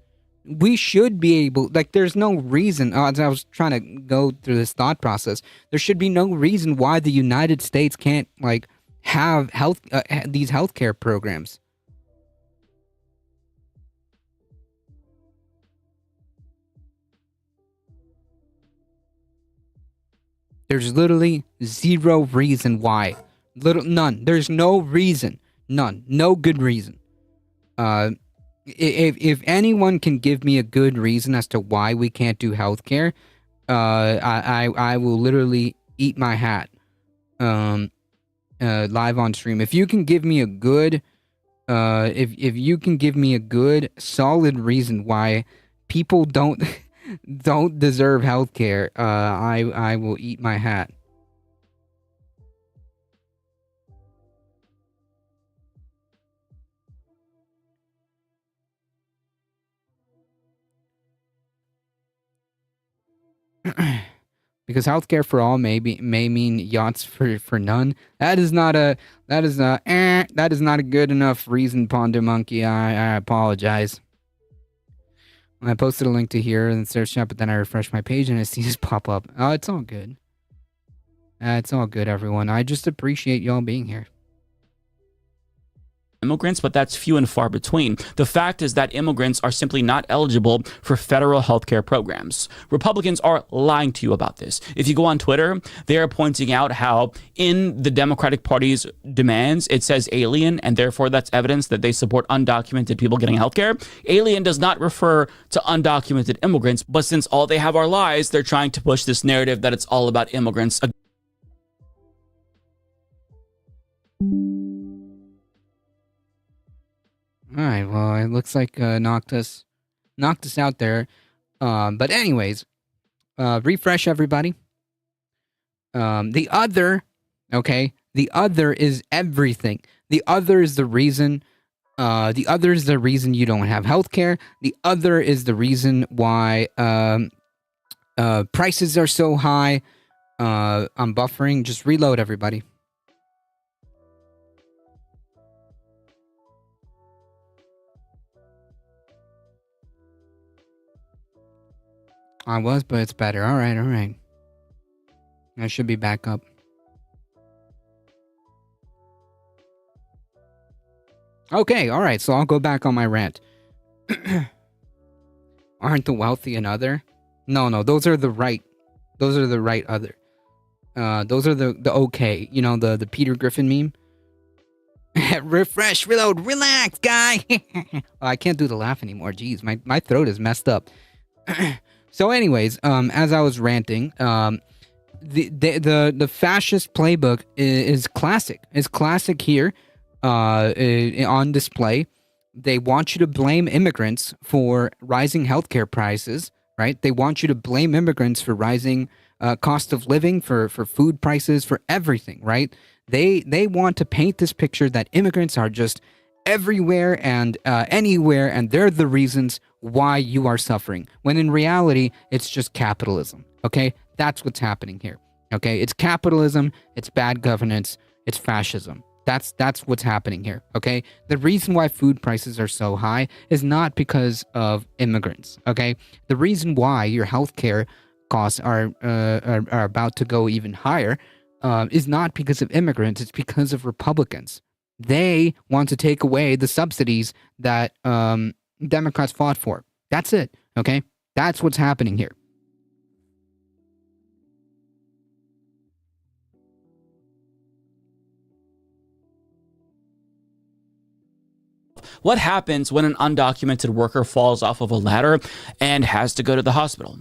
We should be able, like, there's no reason. As I was trying to go through this thought process, there should be no reason why the United States can't, like, have these healthcare programs. There's literally zero reason why. None. There's no reason. None. No good reason. If anyone can give me a good reason as to why we can't do healthcare, I will literally eat my hat. Live on stream. If you can give me a good, if you can give me a good, solid reason why people don't deserve healthcare, I will eat my hat. Because healthcare for all may mean yachts for none. That is not a good enough reason, Ponder Monkey. I apologize. I posted a link to here in the search chat, but then I refreshed my page and I see this pop up. Oh, it's all good. It's all good, everyone. I just appreciate y'all being here. Immigrants, but that's few and far between. The fact is that immigrants are simply not eligible for federal healthcare programs. Republicans are lying to you about this. If you go on Twitter, they are pointing out how in the Democratic Party's demands, it says alien, and therefore that's evidence that they support undocumented people getting healthcare. Alien does not refer to undocumented immigrants, but since all they have are lies, they're trying to push this narrative that it's all about immigrants. All right, well, it looks like knocked us out there. But anyways, refresh everybody. The other is everything. The other is the reason. The other is the reason you don't have healthcare. The other is the reason why prices are so high. I'm buffering. Just reload, everybody. I was, but it's better. All right. I should be back up. Okay, all right. So I'll go back on my rant. Aren't the wealthy another? No. Those are the right. Those are the right other. Those are the okay. You know, the Peter Griffin meme. Refresh, reload, relax, guy. Oh, I can't do the laugh anymore. Jeez, my throat is messed up. So anyways, as I was ranting, the fascist playbook is classic. It's classic here on display. They want you to blame immigrants for rising healthcare prices, right? They want you to blame immigrants for rising cost of living, for food prices, for everything, right? They want to paint this picture that immigrants are just everywhere and anywhere, and they're the reasons why you are suffering, when in reality, it's just capitalism, okay? That's what's happening here, okay? It's capitalism, it's bad governance, it's fascism. That's what's happening here, okay? The reason why food prices are so high is not because of immigrants, okay? The reason why your healthcare costs are about to go even higher is not because of immigrants, it's because of Republicans. They want to take away the subsidies that Democrats fought for. That's it, okay? That's what's happening here. What happens when an undocumented worker falls off of a ladder and has to go to the hospital?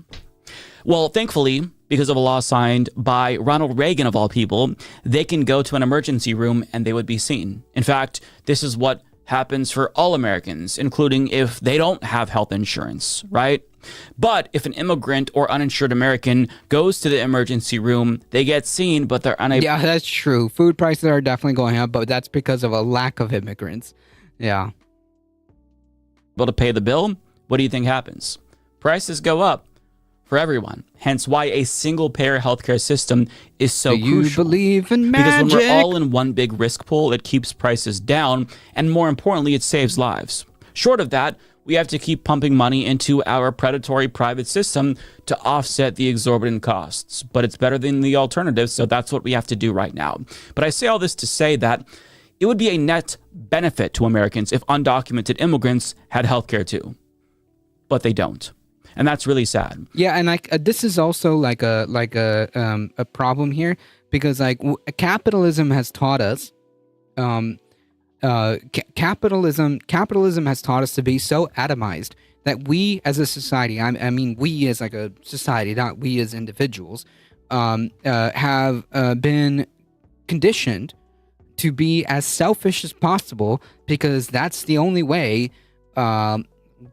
Well, thankfully, because of a law signed by Ronald Reagan, of all people, they can go to an emergency room and they would be seen. In fact, this is what happens for all Americans, including if they don't have health insurance, right? But if an immigrant or uninsured American goes to the emergency room, they get seen, but they're unable. Yeah, that's true. Food prices are definitely going up, but that's because of a lack of immigrants. Yeah. able to pay the bill, what do you think happens? Prices go up for everyone. Hence why a single payer healthcare system is so Do you crucial. believe in Because when magic? we're all in one big risk pool, it keeps prices down, and more importantly, it saves lives. Short of that, we have to keep pumping money into our predatory private system to offset the exorbitant costs. But it's better than the alternative, so that's what we have to do right now. But I say all this to say that it would be a net benefit to Americans if undocumented immigrants had healthcare too. But they don't. And that's really sad. Yeah, and like this is also like a problem here because like capitalism has taught us, capitalism has taught us to be so atomized that we as a society, I mean we as like a society, not we as individuals, have been conditioned to be as selfish as possible because that's the only way.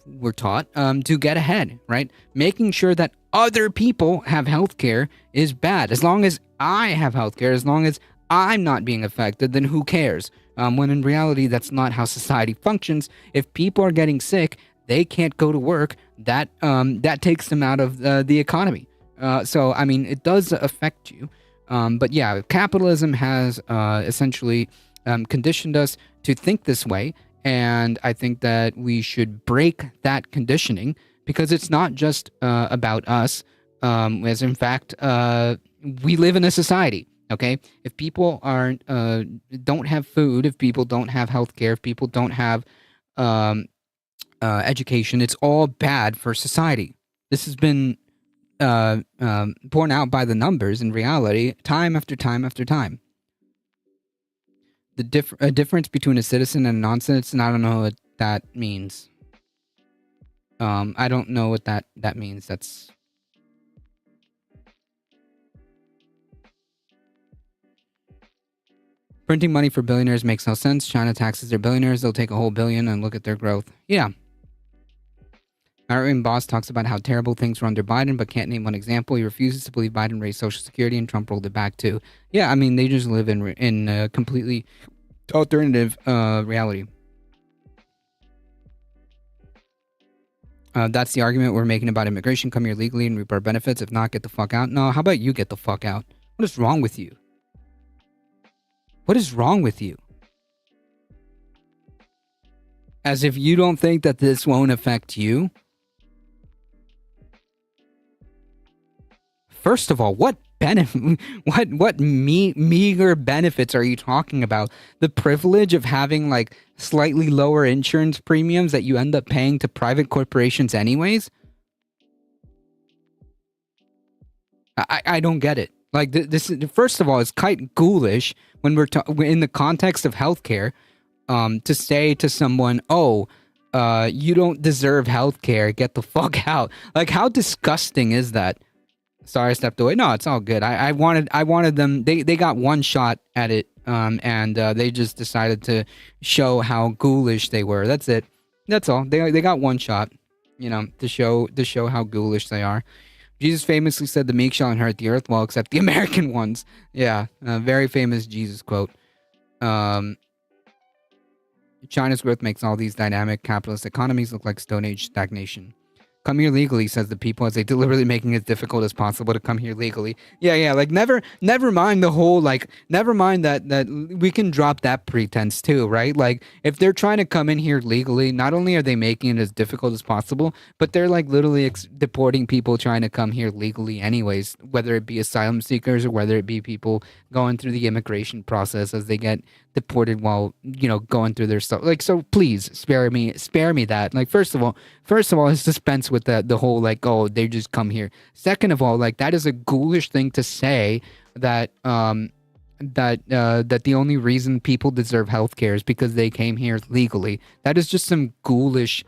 We're taught to get ahead, right? Making sure that other people have healthcare is bad. As long as I have healthcare, as long as I'm not being affected, then who cares? When in reality, that's not how society functions. If people are getting sick, they can't go to work. That takes them out of the economy. So, I mean, it does affect you. But yeah, capitalism has essentially conditioned us to think this way. And I think that we should break that conditioning because it's not just about us, as in fact, we live in a society, okay? If people don't have food, if people don't have healthcare, if people don't have education, it's all bad for society. This has been borne out by the numbers in reality, time after time after time. A difference between a citizen and a non-citizen, I don't know what that means. I don't know what that means. That's printing money for billionaires makes no sense. China taxes their billionaires. They'll take a whole billion and look at their growth. Yeah. Marion Boss talks about how terrible things were under Biden, but can't name one example. He refuses to believe Biden raised Social Security and Trump rolled it back too. Yeah, I mean, they just live in a completely alternative reality. That's the argument we're making about immigration. Come here legally and reap our benefits. If not, get the fuck out. No, how about you get the fuck out? What is wrong with you? What is wrong with you? As if you don't think that this won't affect you? First of all, what meager benefits are you talking about? The privilege of having like slightly lower insurance premiums that you end up paying to private corporations anyways? I don't get it. Like this is, first of all, it's quite ghoulish when we're in the context of healthcare, to say to someone, "Oh, you don't deserve healthcare. Get the fuck out." Like, how disgusting is that? Sorry, I stepped away. No, it's all good. I wanted them. They got one shot at it, and they just decided to show how ghoulish they were. That's it. That's all. They got one shot, to show how ghoulish they are. Jesus famously said, "The meek shall inherit the earth," well, except the American ones. Yeah, very famous Jesus quote. China's growth makes all these dynamic capitalist economies look like Stone Age stagnation. Come here legally, says the people, as they deliberately making it as difficult as possible to come here legally. Yeah, like never mind the whole, like, never mind that we can drop that pretense too, right? Like, if they're trying to come in here legally, not only are they making it as difficult as possible, but they're like literally deporting people trying to come here legally anyways, whether it be asylum seekers or whether it be people going through the immigration process as they get deported while going through their stuff. Like, so please spare me that. Like, first of all let's dispense with the whole like, oh, they just come here. Second of all, like, that is a ghoulish thing to say, that that the only reason people deserve healthcare is because they came here legally. That is just some ghoulish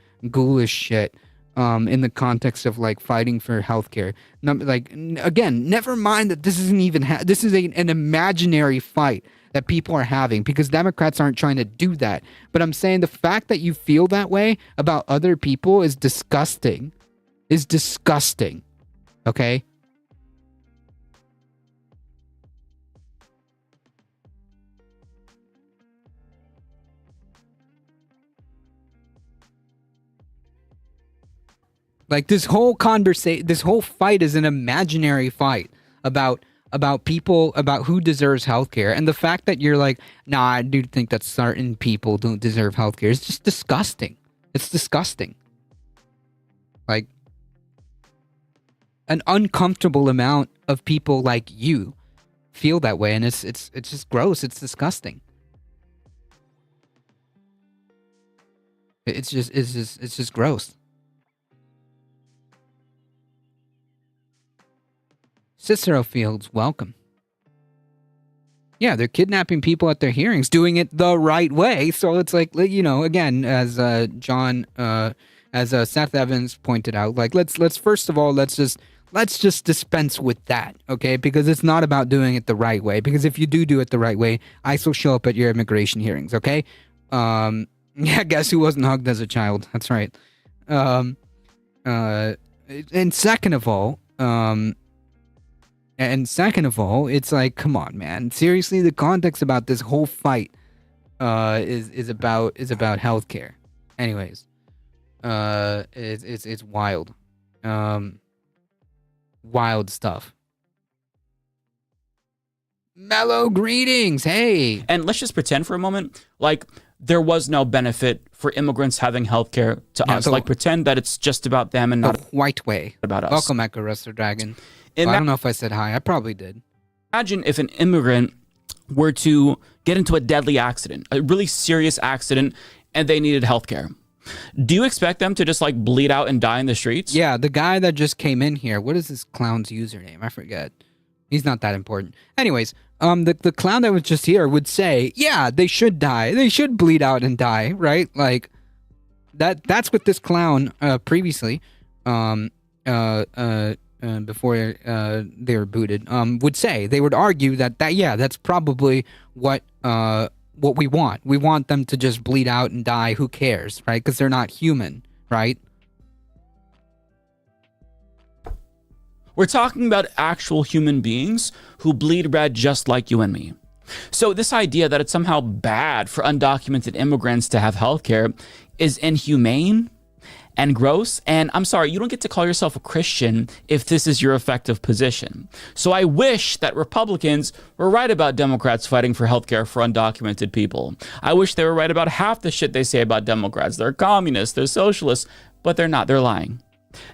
shit. In the context of like fighting for healthcare. Again, never mind that this isn't even this is an imaginary fight that people are having, because Democrats aren't trying to do that. But I'm saying the fact that you feel that way about other people is disgusting. Okay? Like this whole conversation, this whole fight is an imaginary fight about people, about who deserves healthcare, and the fact that you're like, nah, I do think that certain people don't deserve healthcare is just disgusting. It's disgusting. Like, an uncomfortable amount of people like you feel that way, and it's just gross. It's disgusting. It's just gross. Cicero Fields, welcome. Yeah, they're kidnapping people at their hearings, doing it the right way. So it's like, you know, again, as Seth Evans pointed out, like let's first of all let's just dispense with that, okay? Because it's not about doing it the right way. Because if you do it the right way, ICE will show up at your immigration hearings, okay? Yeah, guess who wasn't hugged as a child? That's right. And second of all, it's like, come on, man. Seriously, the context about this whole fight is about healthcare. Anyways, it's wild. Wild stuff. Mellow greetings. Hey. And let's just pretend for a moment like there was no benefit for immigrants having healthcare to us. Like pretend that it's just about them and not white way about us. Welcome, Echo Wrestler Dragon. Well, I don't know if I said hi. I probably did. Imagine if an immigrant were to get into a deadly accident, a really serious accident, and they needed healthcare. Do you expect them to just like bleed out and die in the streets? Yeah, the guy that just came in here, what is this clown's username? I forget. He's not that important. Anyways, the clown that was just here would say, yeah, they should die. They should bleed out and die, right? Like that's what this clown previously before they were booted would say. They would argue that that's probably what we want. We want them to just bleed out and die. Who cares, right? Because they're not human, right? We're talking about actual human beings who bleed red just like you and me. So this idea that it's somehow bad for undocumented immigrants to have healthcare is inhumane and gross. And I'm sorry, you don't get to call yourself a Christian if this is your effective position. So I wish that Republicans were right about Democrats fighting for healthcare for undocumented people. I wish they were right about half the shit they say about Democrats. They're communists, they're socialists, but they're not, they're lying.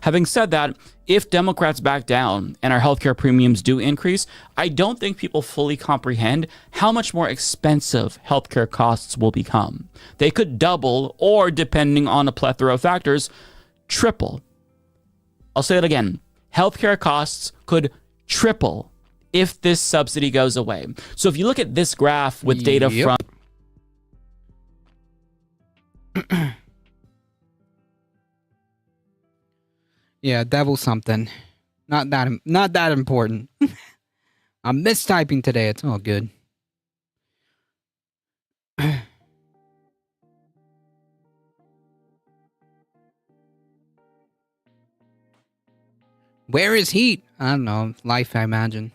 Having said that, if Democrats back down and our healthcare premiums do increase, I don't think people fully comprehend how much more expensive healthcare costs will become. They could double or, depending on a plethora of factors, triple. I'll say it again. Healthcare costs could triple if this subsidy goes away. So if you look at this graph with data from... Yeah, devil something. Not that important. I'm mistyping today. It's all good. Where is heat? I don't know. Life, I imagine.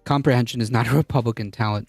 Comprehension is not a Republican talent.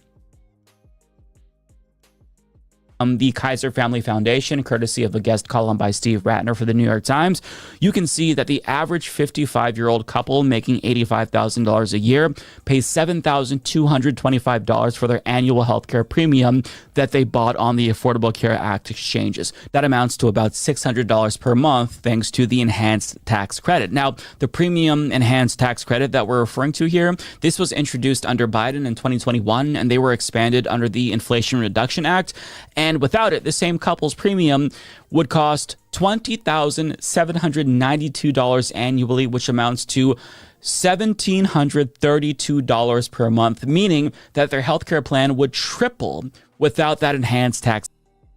The Kaiser Family Foundation, courtesy of a guest column by Steve Ratner for the New York Times, you can see that the average 55-year-old couple making $85,000 a year pays $7,225 for their annual healthcare premium that they bought on the Affordable Care Act exchanges. That amounts to about $600 per month thanks to the enhanced tax credit. Now, the premium enhanced tax credit that we're referring to here, this was introduced under Biden in 2021, and they were expanded under the Inflation Reduction Act. And without it, the same couple's premium would cost $20,792 annually, which amounts to $1,732 per month, meaning that their healthcare plan would triple without that enhanced tax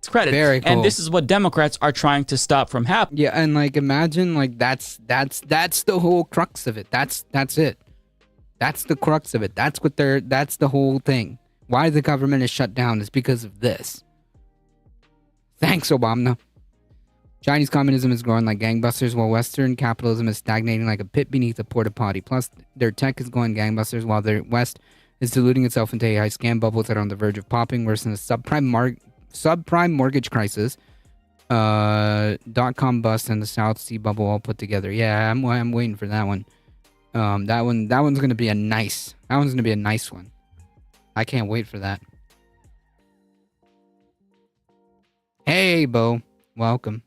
credit. Very cool. And this is what Democrats are trying to stop from happening. Yeah, and like imagine like that's the whole crux of it. That's it. That's the crux of it. That's the whole thing. Why the government is shut down is because of this. Thanks, Obama. Chinese communism is growing like gangbusters, while Western capitalism is stagnating like a pit beneath a porta potty. Plus, their tech is going gangbusters, while the West is diluting itself into AI scam bubbles that are on the verge of popping, worse than a subprime subprime mortgage crisis, dot-com bust, and the South Sea bubble all put together. Yeah, I'm waiting for that one. That one's gonna be a nice one. I can't wait for that. Hey, Bo, welcome.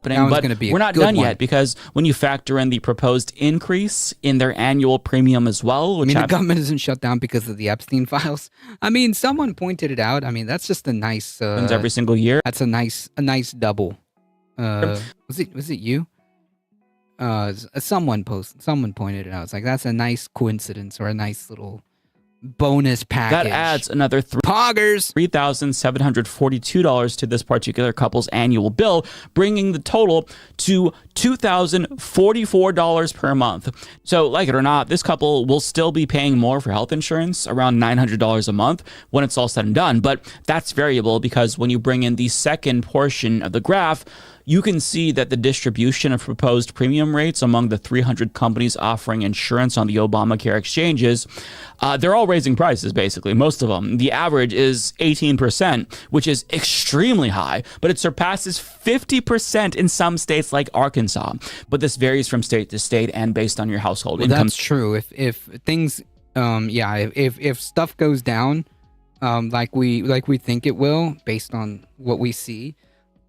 That one's But gonna be a we're not good done one. yet, because when you factor in the proposed increase in their annual premium as well, I which mean, the have, government isn't shut down because of the Epstein files. I mean, someone pointed it out. I mean, that's just a nice. happens every single year. That's a nice double. Was it you? Someone pointed it out. It's like that's a nice coincidence or a nice little bonus package. That adds another Poggers. $3,742 to this particular couple's annual bill, bringing the total to $2,044 per month. So, like it or not, this couple will still be paying more for health insurance, around $900 a month, when it's all said and done. But that's variable, because when you bring in the second portion of the graph, you can see that the distribution of proposed premium rates among the 300 companies offering insurance on the Obamacare exchanges, they're all raising prices, basically, most of them. The average is 18%, which is extremely high, but it surpasses 50% in some states like Arkansas. But this varies from state to state and based on your household income. That's true. If things, if stuff goes down, like we think it will, based on what we see.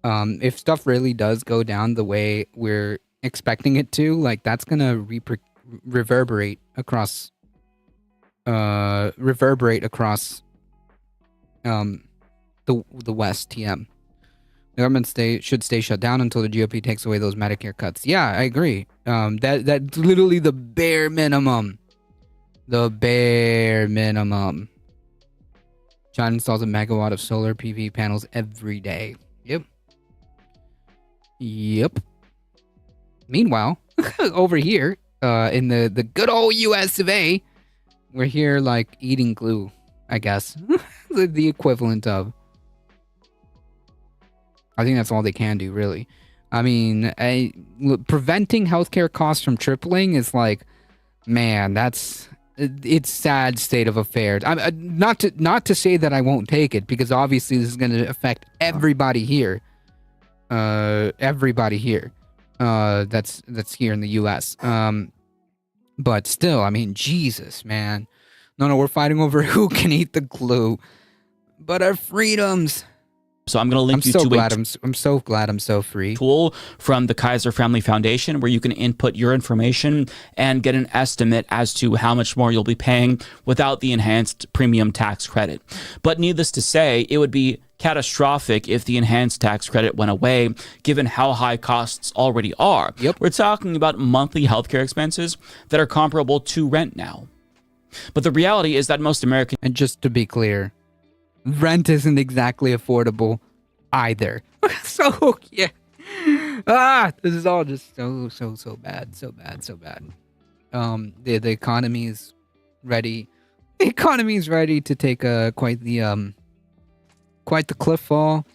If stuff really does go down the way we're expecting it to, like that's gonna reverberate across the West. TM. The government should stay shut down until the GOP takes away those Medicare cuts. Yeah, I agree. That's literally the bare minimum. The bare minimum. China installs a megawatt of solar PV panels every day. Yep. Meanwhile, over here, in the good old US of A, we're here like eating glue, I guess. the equivalent of. I think that's all they can do, really. I mean, preventing healthcare costs from tripling is like, man, it's sad state of affairs. Not to say that I won't take it, because obviously this is going to affect everybody here. Everybody here that's here in the US. But still, I mean, Jesus, man. No, we're fighting over who can eat the glue. But our freedoms. So I'm going to link you to I'm so glad I'm so free. Tool from the Kaiser Family Foundation, where you can input your information and get an estimate as to how much more you'll be paying without the enhanced premium tax credit. But needless to say, it would be catastrophic if the enhanced tax credit went away, given how high costs already are. Yep. We're talking about monthly healthcare expenses that are comparable to rent now. But the reality is that most Americans... And just to be clear, rent isn't exactly affordable either. So, yeah. This is all just so bad. So bad. The economy is ready. The economy is ready to take quite the cliff fall.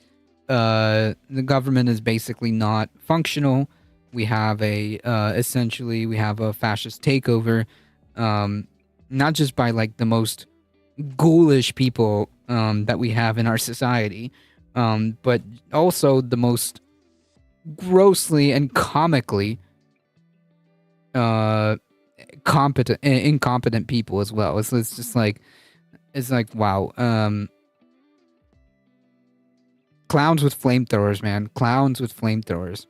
The government is basically not functional. We have essentially we have a fascist takeover, not just by like the most ghoulish people that we have in our society, but also the most grossly and comically incompetent people as well. It's just like, wow. Clowns with flamethrowers, man. Clowns with flamethrowers.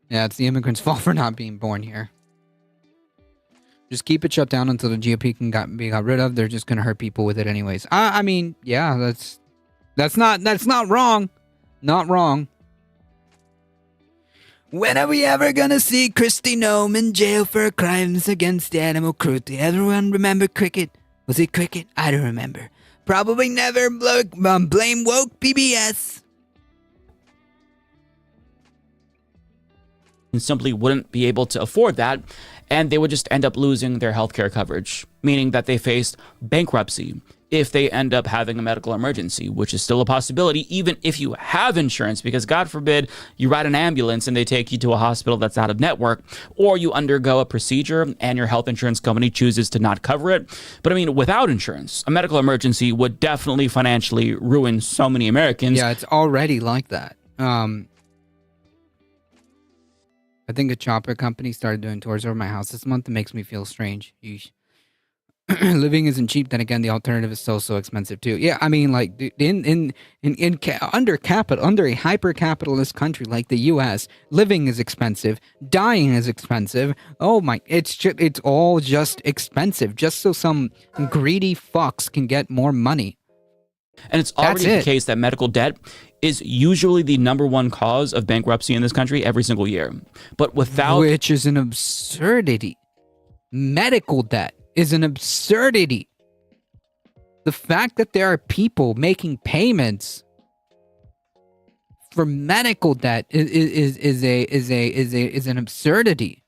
Yeah, it's the immigrants' fault for not being born here. Just keep it shut down until the GOP can be got rid of. They're just gonna hurt people with it anyways. I mean, yeah, that's not wrong. Not wrong. When are we ever gonna see Kristi Noem in jail for crimes against animal cruelty? Everyone remember Cricket? Was it Cricket? I don't remember. Probably never. Blame woke PBS. And simply wouldn't be able to afford that, and they would just end up losing their healthcare coverage, meaning that they faced bankruptcy if they end up having a medical emergency, which is still a possibility, even if you have insurance, because God forbid you ride an ambulance and they take you to a hospital that's out of network, or you undergo a procedure and your health insurance company chooses to not cover it. But I mean, without insurance, a medical emergency would definitely financially ruin so many Americans. Yeah, it's already like that. I think a chopper company started doing tours over my house this month. It makes me feel strange. Yeesh. Living isn't cheap. Then again, the alternative is so expensive too. Yeah, I mean, like under a hyper capitalist country like the U.S., living is expensive, dying is expensive. Oh my, it's all just expensive, just so some greedy fucks can get more money. And it's already the case that medical debt is usually the number one cause of bankruptcy in this country every single year. But without, which is an absurdity. Medical debt is an absurdity. The fact that there are people making payments for medical debt is an absurdity.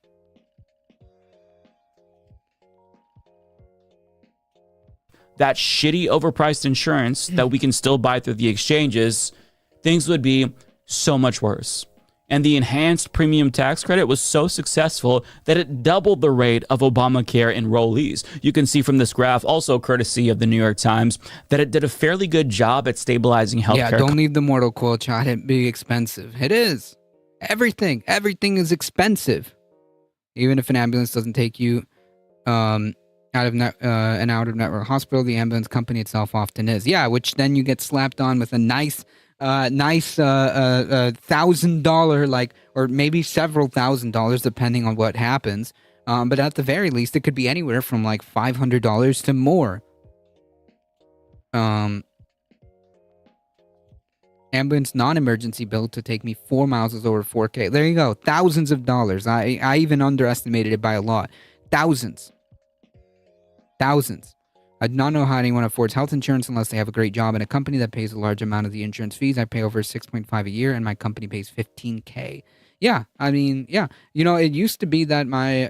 that shitty overpriced insurance that we can still buy through the exchanges, things would be so much worse. And the enhanced premium tax credit was so successful that it doubled the rate of Obamacare enrollees. You can see from this graph, also courtesy of the New York Times, that it did a fairly good job at stabilizing healthcare. Yeah, don't leave the mortal coil shot. It'd be expensive. It is. Everything is expensive. Even if an ambulance doesn't take you an out-of-network hospital, the ambulance company itself often is. Yeah, which then you get slapped on with a nice $1,000, like, or maybe several $1,000s depending on what happens. But at the very least, it could be anywhere from like $500 to more. Ambulance non-emergency bill to take me 4 miles is over $4,000. There you go, thousands of dollars. I even underestimated it by a lot. Thousands. I do not know how anyone affords health insurance unless they have a great job in a company that pays a large amount of the insurance fees. I pay over $6.5 a year, and my company pays $15K. Yeah, I mean, yeah. You know, it used to be that my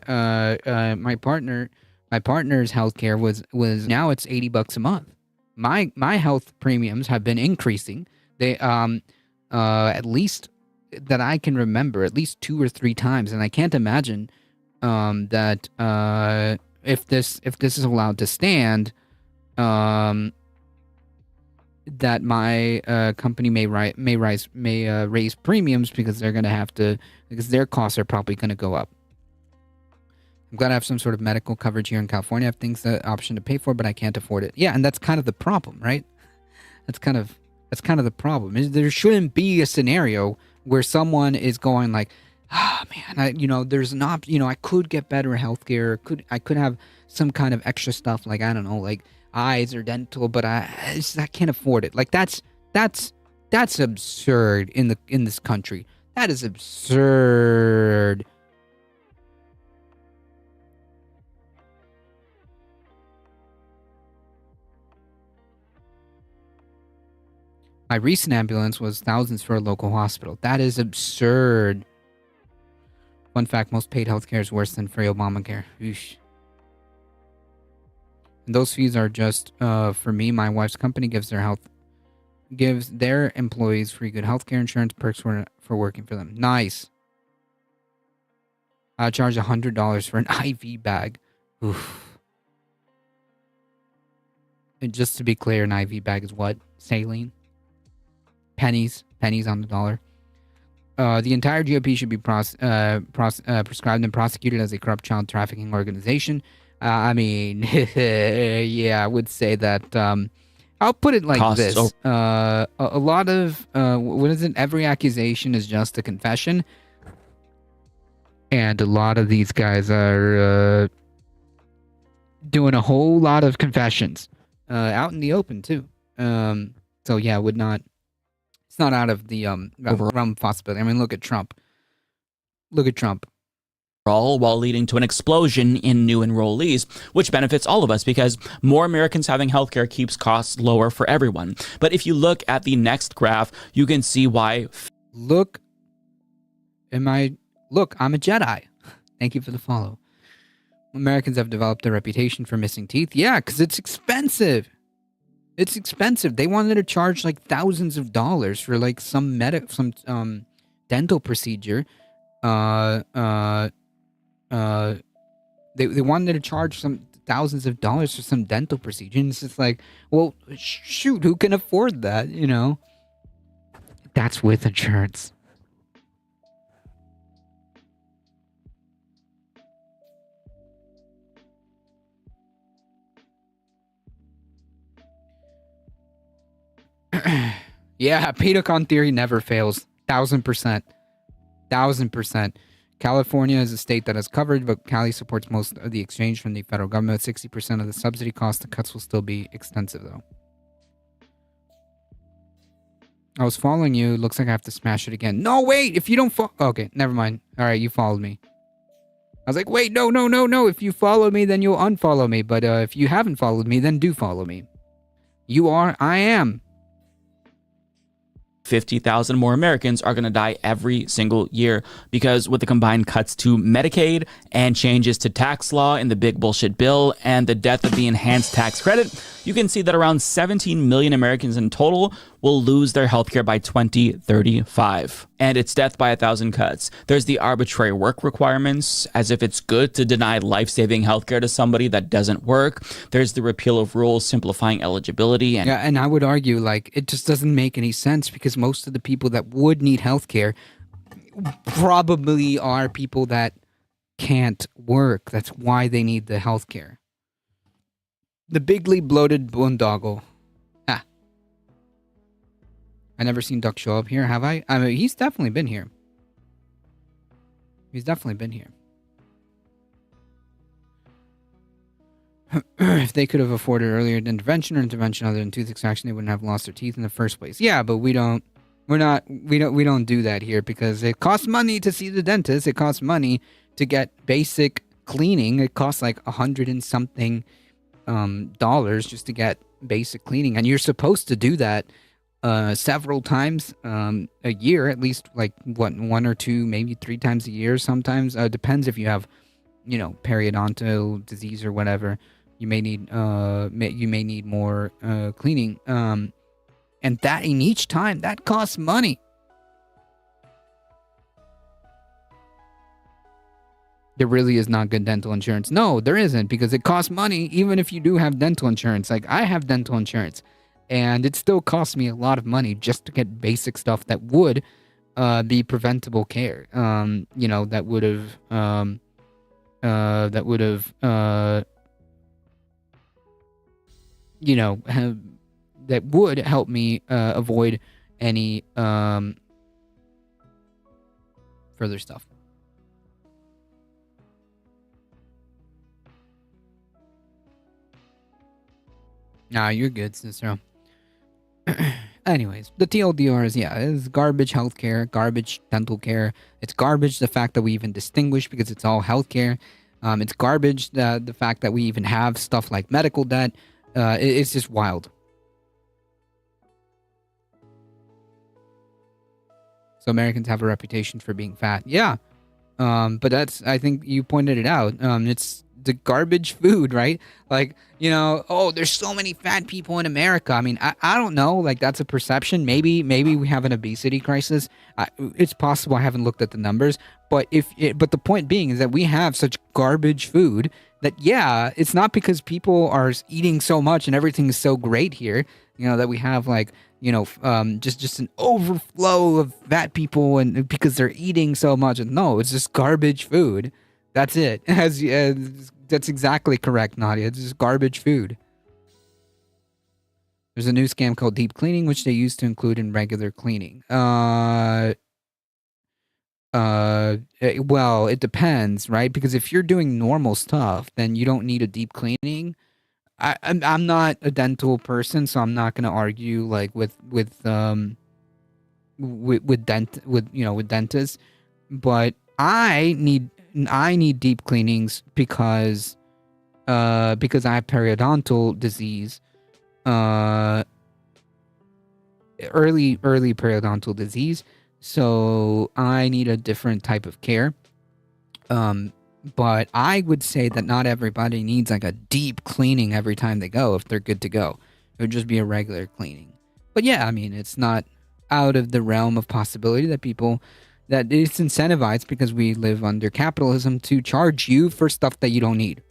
partner's healthcare was now it's $80 a month. My health premiums have been increasing. They at least that I can remember, at least 2 or 3 times, and I can't imagine that if this is allowed to stand, that my company may raise premiums because they're going to have to, because their costs are probably going to go up. I'm glad I have some sort of medical coverage here in California. I have things the option to pay for, but I can't afford it. Yeah, and that's kind of the problem, right? That's kind of the problem. There shouldn't be a scenario where someone is going like, man, there's an option. I could get better healthcare. I could have some kind of extra stuff, like, I don't know, like eyes or dental, but I can't afford it. Like that's absurd in this country. That is absurd. My recent ambulance was thousands for a local hospital. That is absurd. Fun fact, most paid healthcare is worse than free Obamacare. Eesh. And those fees are just for me. My wife's company gives their employees free good healthcare insurance perks for working for them. Nice. I charge $100 for an IV bag. Oof. And just to be clear, an IV bag is what? Saline? Pennies on the dollar. The entire GOP should be prescribed and prosecuted as a corrupt child trafficking organization. I mean, yeah, I would say that. I'll put it like this: a lot of what is it? Every accusation is just a confession, and a lot of these guys are doing a whole lot of confessions out in the open too. So yeah, would not. It's not out of the realm of possibility. I mean, look at Trump. All while leading to an explosion in new enrollees, which benefits all of us because more Americans having healthcare keeps costs lower for everyone. But if you look at the next graph, you can see why. Look, I'm a Jedi. Thank you for the follow. Americans have developed a reputation for missing teeth. Yeah, because it's expensive. It's expensive. They wanted to charge like thousands of dollars for like some dental procedure. They wanted to charge some thousands of dollars for some dental procedure, and it's just like, well, shoot, who can afford that? You know, that's with insurance. Yeah, Pedocon theory never fails. 1000%. 1000%. California is a state that has coverage, but Cali supports most of the exchange from the federal government. 60% of the subsidy cost. The cuts will still be extensive, though. I was following you. Looks like I have to smash it again. No, wait! If you don't follow... Okay, never mind. Alright, you followed me. I was like, wait, no. If you follow me, then you'll unfollow me. But if you haven't followed me, then do follow me. You are, I am. 50,000 more Americans are going to die every single year because with the combined cuts to Medicaid and changes to tax law in the big bullshit bill and the death of the enhanced tax credit, you can see that around 17 million Americans in total will lose their healthcare by 2035. And it's death by 1,000 cuts. There's the arbitrary work requirements, as if it's good to deny life-saving healthcare to somebody that doesn't work. There's the repeal of rules simplifying eligibility. And I would argue, like, it just doesn't make any sense because most of the people that would need healthcare probably are people that can't work. That's why they need the healthcare. The bigly bloated boondoggle. I never seen Duck show up here, have I? I mean, he's definitely been here. He's definitely been here. If they could have afforded earlier intervention or intervention other than tooth extraction, they wouldn't have lost their teeth in the first place. Yeah, but we don't do that here because it costs money to see the dentist. It costs money to get basic cleaning. It costs like $100 and something dollars just to get basic cleaning, and you're supposed to do that several times a year, at least like one or two, maybe 3 times a year. Sometimes depends if you have, periodontal disease or whatever. You may need more cleaning, and that in each time that costs money. There really is not good dental insurance. No, there isn't, because it costs money even if you do have dental insurance. Like, I have dental insurance, and it still costs me a lot of money just to get basic stuff that would be preventable care. That would help me avoid any further stuff. Nah, you're good, Cicero. Anyways, the TLDR is garbage healthcare, garbage dental care. It's garbage the fact that we even distinguish because it's all healthcare. It's garbage the fact that we even have stuff like medical debt. It's just wild. So Americans have a reputation for being fat. Yeah. But I think you pointed it out. It's the garbage food, right? Like, there's so many fat people in America. I mean, I don't know. Like, that's a perception. Maybe we have an obesity crisis. It's possible. I haven't looked at the numbers. But but the point being is that we have such garbage food that, it's not because people are eating so much and everything is so great here, that we have just an overflow of fat people and because they're eating so much. No, it's just garbage food. That's it. That's exactly correct, Nadia. It's just garbage food. There's a new scam called deep cleaning, which they used to include in regular cleaning. Well, it depends, right? Because if you're doing normal stuff, then you don't need a deep cleaning. I'm not a dental person, so I'm not going to argue like with dentists, but I need deep cleanings because I have periodontal disease, early periodontal disease. So I need a different type of care. But I would say that not everybody needs like a deep cleaning every time they go if they're good to go, It would just be a regular cleaning. But yeah, I mean, it's not out of the realm of possibility that it's incentivized because we live under capitalism to charge you for stuff that you don't need.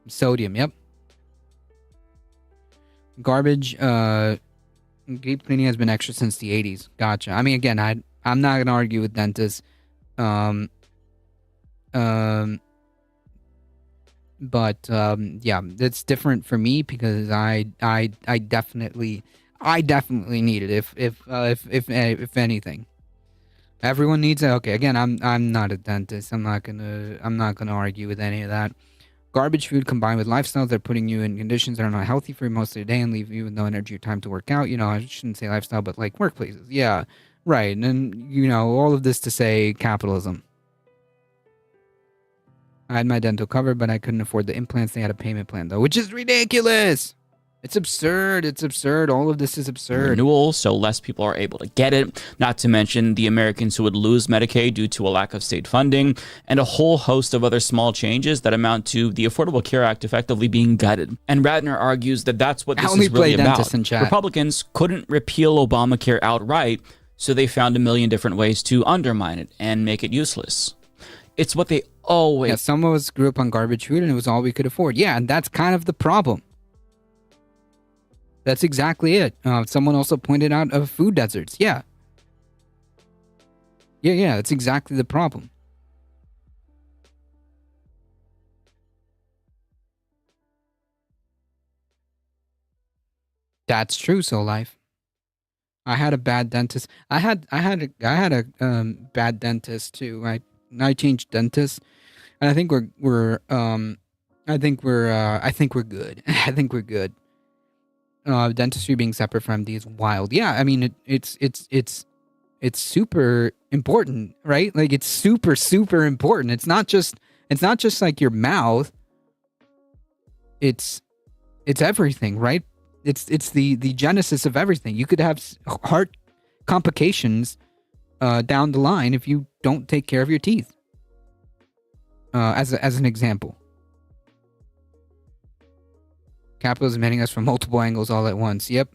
Sodium, yep. Garbage, deep cleaning has been extra since the 80s. Gotcha. I mean, again, I'm not gonna argue with dentists. But yeah, it's different for me because I definitely need it if anything. Everyone needs it. Okay, again, I'm not a dentist. I'm not gonna argue with any of that. Garbage food combined with lifestyles that are putting you in conditions that are not healthy for you most of the day and leave you with no energy or time to work out. You know, I shouldn't say lifestyle, but like workplaces. Yeah, right. And you know, all of this to say capitalism. I had my dental covered, but I couldn't afford the implants. They had a payment plan though, which is ridiculous. It's absurd. It's absurd. All of this is absurd. Renewal, so less people are able to get it. Not to mention the Americans who would lose Medicaid due to a lack of state funding, and a whole host of other small changes that amount to the Affordable Care Act effectively being gutted. And Radner argues that that's what this is really about. Republicans couldn't repeal Obamacare outright, so they found a million different ways to undermine it and make it useless. It's what they always... Yeah, some of us grew up on garbage food and it was all we could afford. Yeah, and that's kind of the problem. That's exactly it. Someone also pointed out of food deserts. Yeah. Yeah, that's exactly the problem. That's true, Soul Life. I had a bad dentist. I had a bad dentist too. I changed dentists, and I think we're good. I think we're good. Dentistry being separate from MD is wild. Yeah, I mean it's super important, right? Like it's super important. It's not just like your mouth. It's everything, right? It's the genesis of everything. You could have heart complications down the line if you don't take care of your teeth. As an example. Capitalism hitting us from multiple angles all at once. Yep.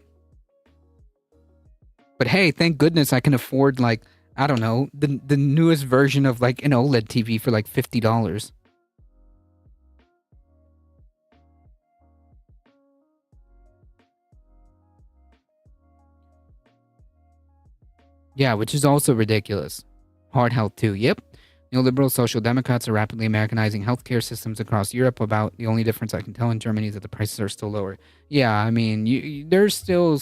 But hey, thank goodness I can afford, like, I don't know, the newest version of like an OLED TV for like $50. Yeah, which is also ridiculous. Heart health too. Yep. Neoliberal social democrats are rapidly Americanizing healthcare systems across Europe. About the only difference I can tell in Germany is that the prices are still lower. Yeah, I mean, there's still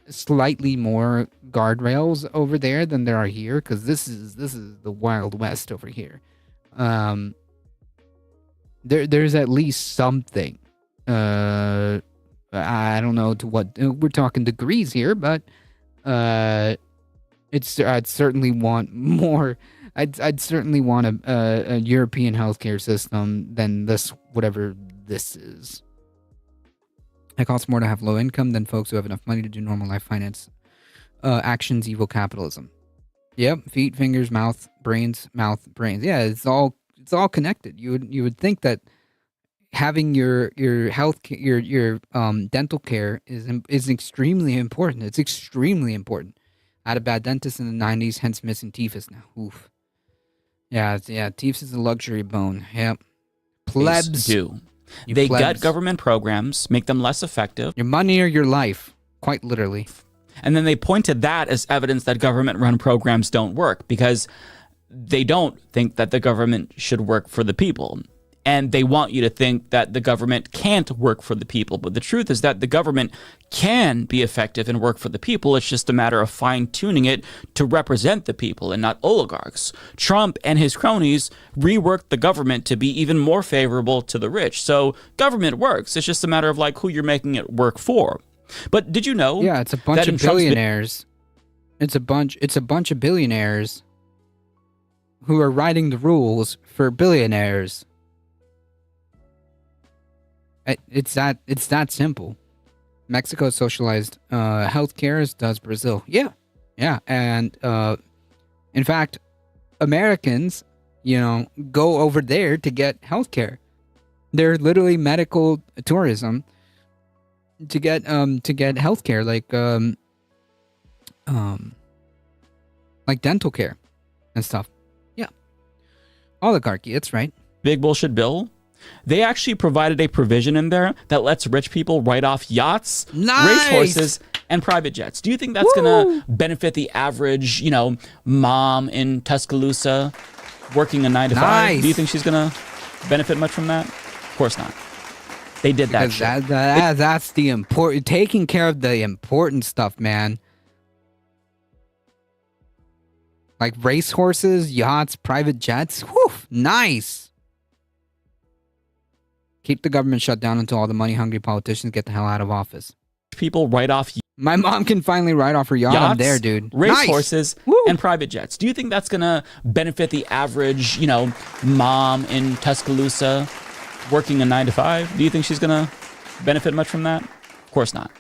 slightly more guardrails over there than there are here, because this is the Wild West over here. There's at least something. I don't know to what we're talking degrees here, but I'd certainly want more. I'd certainly want a European healthcare system than this, whatever this is. It costs more to have low income than folks who have enough money to do normal life finance actions. Evil capitalism. Yep, feet, fingers, mouth, brains. Yeah, it's all connected. You would think that having your health your dental care is extremely important. It's extremely important. I had a bad dentist in the 90s, hence missing teeth now. Oof. Yeah, teeth is a luxury bone. Yep. Plebs do. They gut government programs, make them less effective. Your money or your life, quite literally. And then they point to that as evidence that government-run programs don't work, because they don't think that the government should work for the people. And they want you to think that the government can't work for the people. But the truth is that the government can be effective and work for the people. It's just a matter of fine-tuning it to represent the people and not oligarchs. Trump and his cronies reworked the government to be even more favorable to the rich. So government works. It's just a matter of like who you're making it work for. But did you know? Yeah, it's a bunch of billionaires. It's a bunch of billionaires who are writing the rules for billionaires. It's that simple. Mexico socialized healthcare, as does Brazil. Yeah, and in fact, Americans, go over there to get healthcare. They're literally medical tourism to get healthcare, like dental care and stuff. Yeah, oligarchy. That's right. big bullshit bill, they actually provided a provision in there that lets rich people write off yachts, Nice! racehorses, and private jets. Do you think that's going to benefit the average, mom in Tuscaloosa working a 9 to 5? Nice. Do you think she's going to benefit much from that? Of course not. They did that Because shit. that's the important, taking care of the important stuff, man. Like racehorses, yachts, private jets. Whew, nice. Keep the government shut down until all the money-hungry politicians get the hell out of office. People write off My mom can finally ride off her yacht. I'm yachts, there, dude. racehorses, Nice. Woo. and private jets. Do you think that's going to benefit the average, mom in Tuscaloosa working a 9 to 5? Do you think she's going to benefit much from that? Of course not.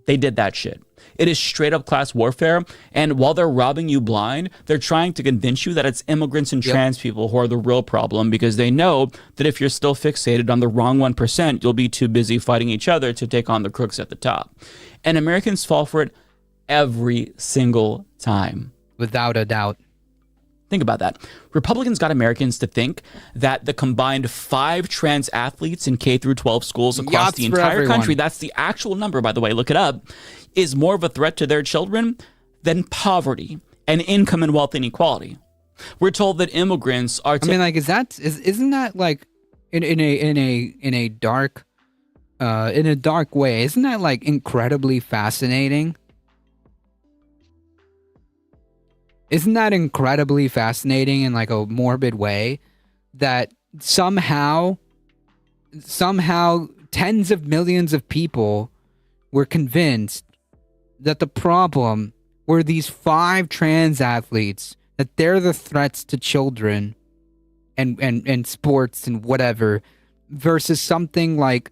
They did that shit. It is straight up class warfare. And while they're robbing you blind, they're trying to convince you that it's immigrants and trans people who are the real problem, because they know that if you're still fixated on the wrong 1%, you'll be too busy fighting each other to take on the crooks at the top. And Americans fall for it every single time. Without a doubt. Think about that. Republicans got Americans to think that the combined 5 trans athletes in K through 12 schools across Yachts the for entire everyone. country, that's the actual number, by the way, look it up, is more of a threat to their children than poverty and income and wealth inequality. We're told that immigrants are I mean, like, isn't that like in a dark way? Isn't that like incredibly fascinating? Isn't that incredibly fascinating in like a morbid way that somehow tens of millions of people were convinced that the problem were these 5 trans athletes, that they're the threats to children and sports and whatever, versus something like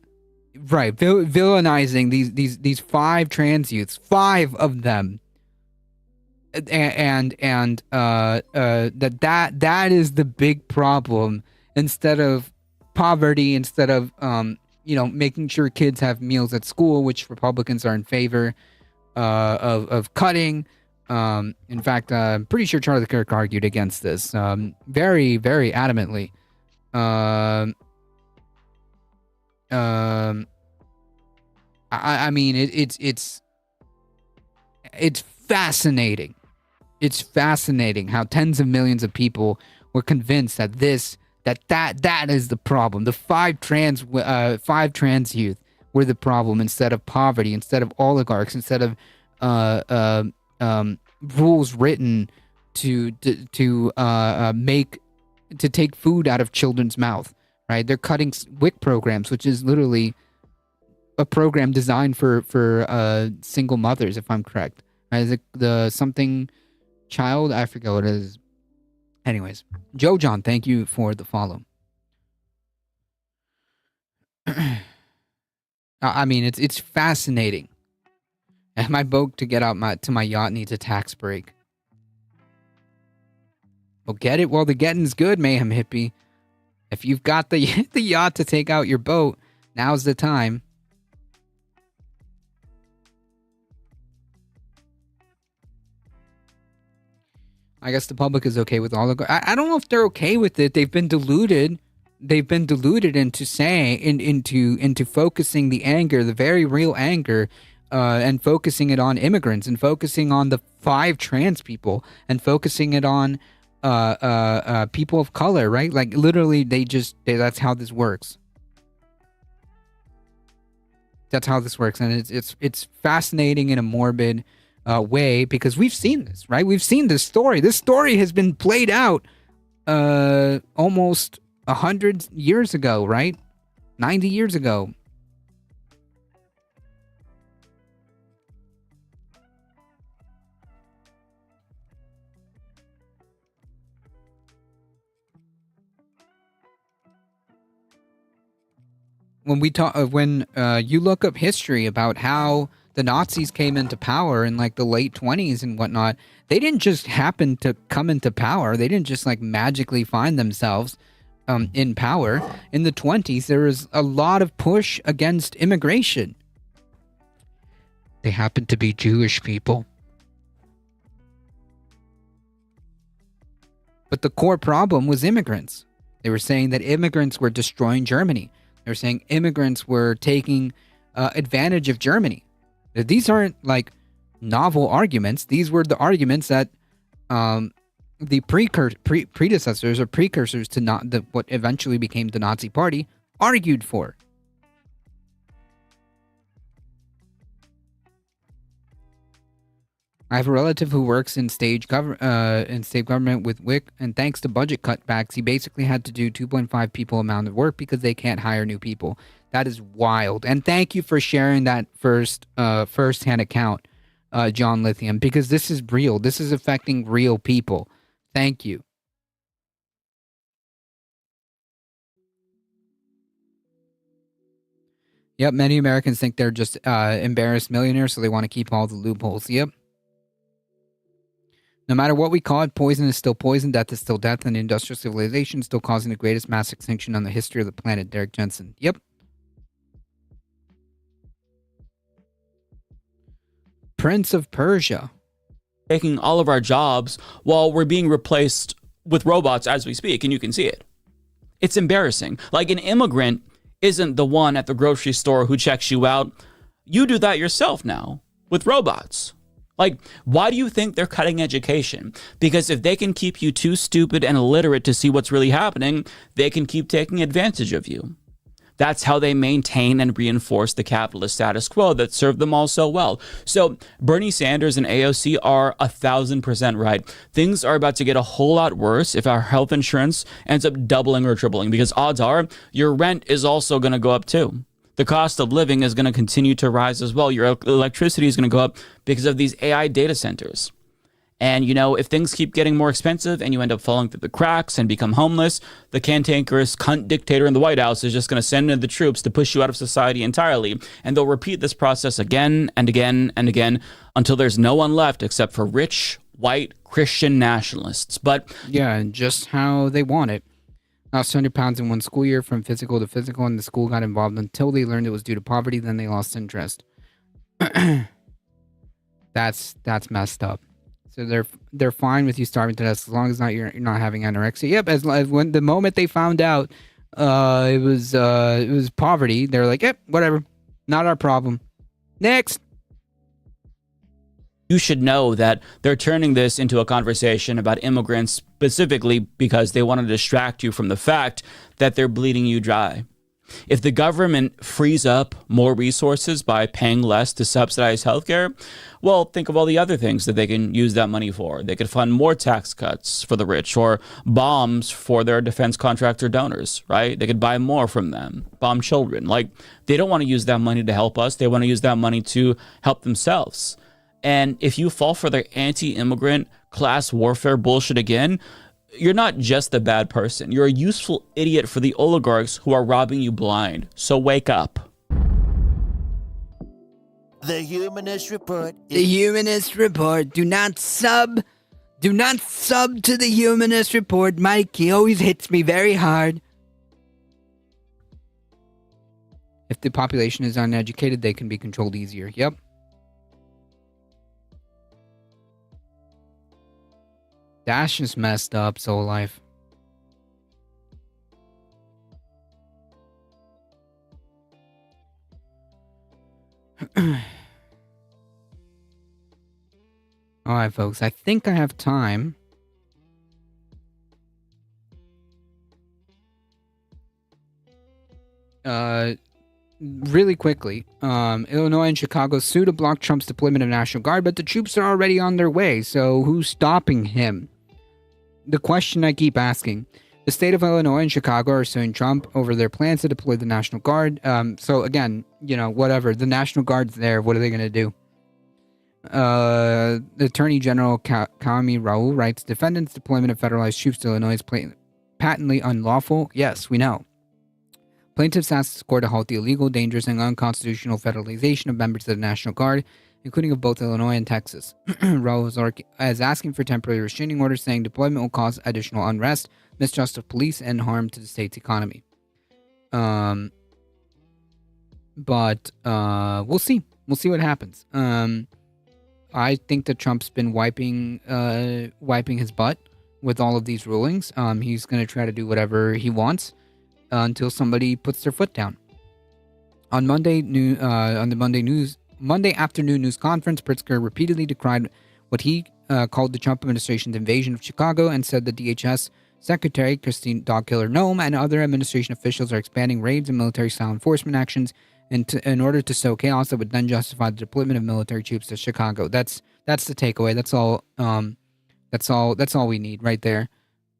villainizing these 5 trans youths, 5 of them. And that is the big problem, instead of poverty, instead of making sure kids have meals at school, which Republicans are in favor of cutting. In fact, I'm pretty sure Charlie Kirk argued against this very, very adamantly. I mean, it's fascinating. It's fascinating how tens of millions of people were convinced that that is the problem. The 5 trans youth were the problem, instead of poverty, instead of oligarchs, instead of rules written to take food out of children's mouth. Right? They're cutting WIC programs, which is literally a program designed for single mothers, if I'm correct. Right? Is it the something child? I forget what it is. Anyways, Joe John, thank you for the follow. I mean, it's fascinating. And my boat to get out to my yacht needs a tax break. Well, get it while the getting's good, Mayhem Hippie. If you've got the yacht to take out your boat, now's the time. I guess the public is okay with oligarchs. I don't know if they're okay with it. They've been deluded. They've been deluded into focusing the anger, the very real anger, and focusing it on immigrants, and focusing on the 5 trans people, and focusing it on people of color. Right? Like literally, that's how this works. That's how this works, and it's fascinating in a morbid way, because we've seen this, right? We've seen this story. This story has been played out almost 100 years ago, right? 90 years ago. When you look up history about how the Nazis came into power in like the late 20s and whatnot, they didn't just happen to come into power. They didn't just like magically find themselves in power, in the 20s, there was a lot of push against immigration. They happened to be Jewish people. But the core problem was immigrants. They were saying that immigrants were destroying Germany. They were saying immigrants were taking advantage of Germany. These aren't like novel arguments. These were the arguments that the predecessors or precursors to what eventually became the Nazi Party argued for. I have a relative who works in state government with WIC, and thanks to budget cutbacks, he basically had to do 2.5 people amount of work because they can't hire new people. That is wild. And thank you for sharing that first-hand account, John Lithium, because this is real. This is affecting real people. Thank you. Yep, many Americans think they're just embarrassed millionaires, so they want to keep all the loopholes. Yep. No matter what we call it, poison is still poison, death is still death, and industrial civilization is still causing the greatest mass extinction on the history of the planet. Derek Jensen. Yep. Prince of Persia. Taking all of our jobs while we're being replaced with robots as we speak, and you can see it. It's embarrassing. Like, an immigrant isn't the one at the grocery store who checks you out. You do that yourself now with robots. Like, why do you think they're cutting education? Because if they can keep you too stupid and illiterate to see what's really happening, they can keep taking advantage of you. That's how they maintain and reinforce the capitalist status quo that served them all so well. So Bernie Sanders and AOC are 1,000% right. Things are about to get a whole lot worse if our health insurance ends up doubling or tripling, because odds are your rent is also going to go up too. The cost of living is going to continue to rise as well. Your electricity is going to go up because of these AI data centers. And, you know, if things keep getting more expensive and you end up falling through the cracks and become homeless, the cantankerous cunt dictator in the White House is just going to send in the troops to push you out of society entirely. And they'll repeat this process again and again and again until there's no one left except for rich, white, Christian nationalists. But yeah, and just how they want it. Lost 200 pounds in one school year from physical to physical, and the school got involved until they learned it was due to poverty. Then they lost interest. That's messed up. So they're fine with you starving to death as long as you're not having anorexia. Yep, as when the moment they found out it was poverty, they're like, yep, whatever, not our problem. Next. You should know that they're turning this into a conversation about immigrants specifically because they want to distract you from the fact that they're bleeding you dry. If the government frees up more resources by paying less to subsidize healthcare, well, think of all the other things that they can use that money for. They could fund more tax cuts for the rich or bombs for their defense contractor donors, right? They could buy more from them, bomb children. Like, they don't want to use that money to help us. They want to use that money to help themselves. And if you fall for their anti-immigrant class warfare bullshit again, you're not just a bad person. You're a useful idiot for the oligarchs who are robbing you blind. So wake up. The Humanist Report. The Humanist Report. Do not sub to the Humanist Report, Mike. He always hits me very hard. If the population is uneducated, they can be controlled easier. Yep. Dash is messed up, Soul Life. Alright, folks. I think I have time. Really quickly. Illinois and Chicago sue to block Trump's deployment of National Guard, but the troops are already on their way, so who's stopping him? The question I keep asking. The state of Illinois and Chicago are suing Trump over their plans to deploy the National Guard. So again, you know, whatever. The National Guard's there. What are they going to do? The Attorney General Kami Raul writes, defendants' deployment of federalized troops to Illinois is patently unlawful. Yes, we know. Plaintiffs asked the court to halt the illegal, dangerous, and unconstitutional federalization of members of the National Guard including of both Illinois and Texas. Raul is asking for temporary restraining orders, saying deployment will cause additional unrest, mistrust of police, and harm to the state's economy. But we'll see. We'll see what happens. I think that Trump's been wiping his butt with all of these rulings. He's going to try to do whatever he wants until somebody puts their foot down. On the Monday afternoon news conference, Pritzker repeatedly decried what he called the Trump administration's invasion of Chicago and said the DHS Secretary Christine Dogkiller Nome and other administration officials are expanding raids and military-style enforcement actions in order to sow chaos that would then justify the deployment of military troops to Chicago. That's the takeaway. That's all. That's all we need right there.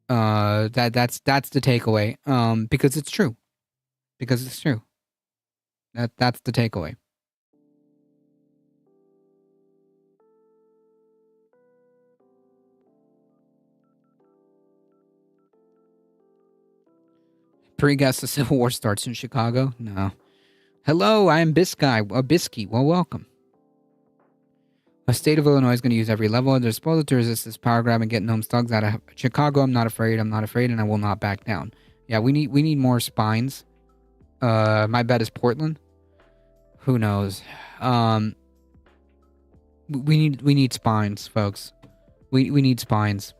That's the takeaway. Because it's true. Because it's true. That's the takeaway. Pre-guess the Civil War starts in Chicago? No. Hello, I am Bisky. Well, welcome. The state of Illinois is going to use every level of their disposal to resist this power grab and get Nome's thugs out of Chicago. I'm not afraid, and I will not back down. Yeah, we need more spines. My bet is Portland. Who knows? We need spines, folks. We need spines.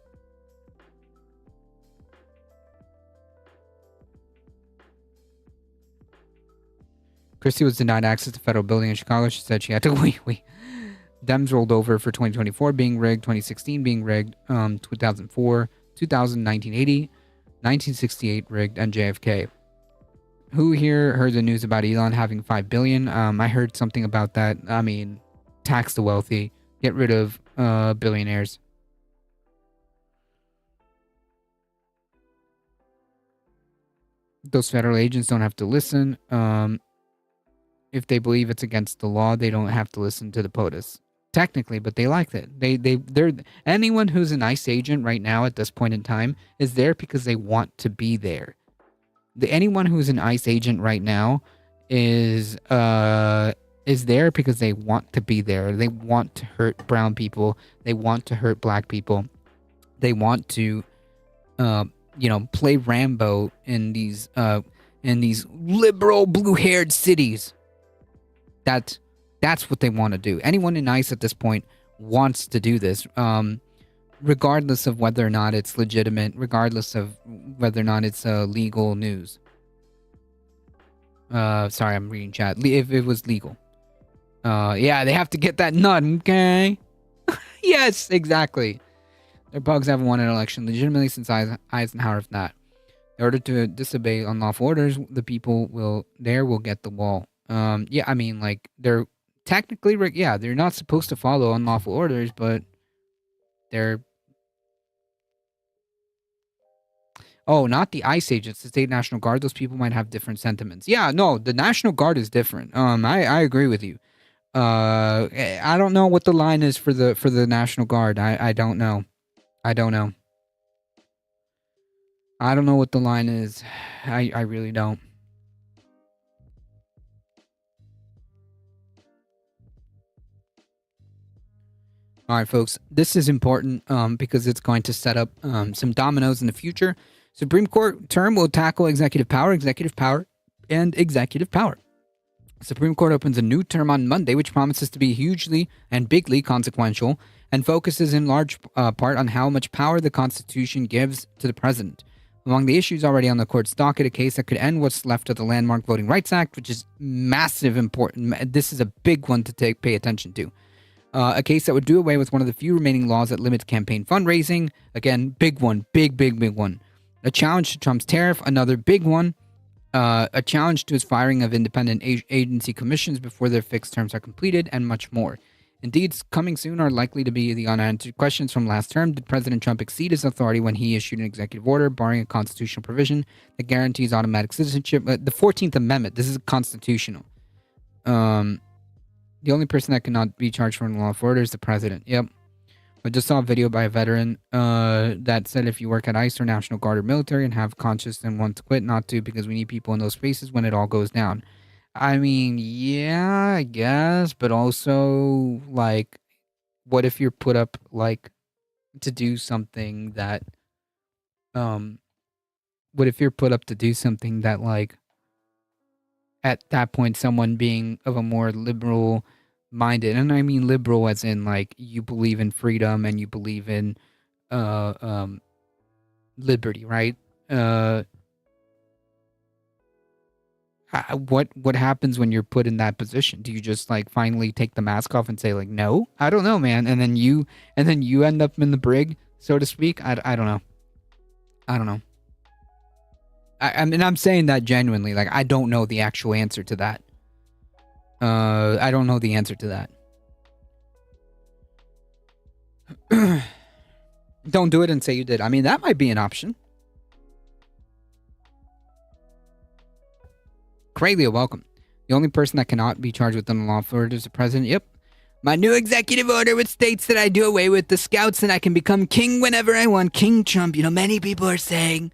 Christie was denied access to federal building in Chicago. She said she had to wait. Dems rolled over for 2024 being rigged, 2016 being rigged, 2004, 2000, 1980, 1968 rigged, and JFK. Who here heard the news about Elon having $5 billion? I heard something about that. I mean, tax the wealthy, get rid of billionaires. Those federal agents don't have to listen. If they believe it's against the law, they don't have to listen to the POTUS. Technically, but they like that. They're anyone who's an ICE agent right now at this point in time is there because they want to be there. Anyone who's an ICE agent right now is there because they want to be there. They want to hurt brown people. They want to hurt black people. They want to, play Rambo in these liberal blue-haired cities. That's what they want to do. Anyone in ICE at this point wants to do this, regardless of whether or not it's legitimate, regardless of whether or not it's legal news. Sorry, I'm reading chat. If it was legal. Yeah, they have to get that nut, okay? Yes, exactly. Their bugs haven't won an election legitimately since Eisenhower, if not. In order to disobey unlawful orders, the people will get the wall. Yeah, I mean, like, they're technically, they're not supposed to follow unlawful orders, but they're... Oh, not the ICE agents, the State National Guard. Those people might have different sentiments. Yeah, no, the National Guard is different. I agree with you. I don't know what the line is for the National Guard. I don't know. I don't know what the line is. I really don't. All right, folks, this is important because it's going to set up some dominoes in the future. Supreme Court term will tackle executive power, and executive power. Supreme Court opens a new term on Monday, which promises to be hugely and bigly consequential and focuses in large part on how much power the Constitution gives to the president. Among the issues already on the court's docket, a case that could end what's left of the landmark Voting Rights Act, which is massive important. This is a big one to pay attention to. A case that would do away with one of the few remaining laws that limits campaign fundraising. Again, big one. Big one. A challenge to Trump's tariff. Another big one. A challenge to his firing of independent agency commissions before their fixed terms are completed, and much more. Indeed, coming soon are likely to be the unanswered questions from last term. Did President Trump exceed his authority when he issued an executive order barring a constitutional provision that guarantees automatic citizenship? The 14th Amendment. This is constitutional. The only person that cannot be charged for unlawful order is the president. Yep. I just saw a video by a veteran that said if you work at ICE or National Guard or military and have conscience and want to quit, not to, because we need people in those spaces when it all goes down. I mean, yeah, I guess, but also like, what if you're put up like to do something that, um, what if you're put up to do something that like at that point someone being of a more liberal minded, and I mean liberal as in like you believe in freedom and you believe in uh um liberty, right? Uh what happens when you're put in that position? Do you just like finally take the mask off and say like no? I don't know, man. And then you end up in the brig, so to speak. I don't know. I don't know. I mean, I'm saying that genuinely. Like, I don't know the actual answer to that. I don't know the answer to that. Don't do it and say you did. I mean, that might be an option. Kralia, welcome. The only person that cannot be charged with unlawful order is the president. Yep. My new executive order, which states that I do away with the scouts and I can become king whenever I want. King Trump. You know, many people are saying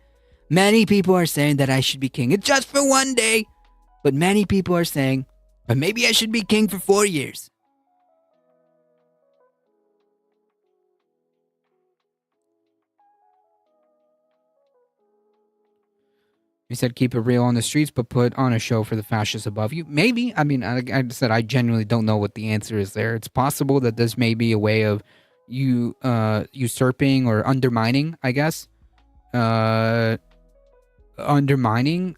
that I should be king. It's just for one day. But many people are saying, but maybe I should be king for 4 years. He said, keep it real on the streets, but put on a show for the fascists above you. Maybe. I mean, I said I genuinely don't know what the answer is there. It's possible that this may be a way of you usurping or undermining, I guess. Undermining,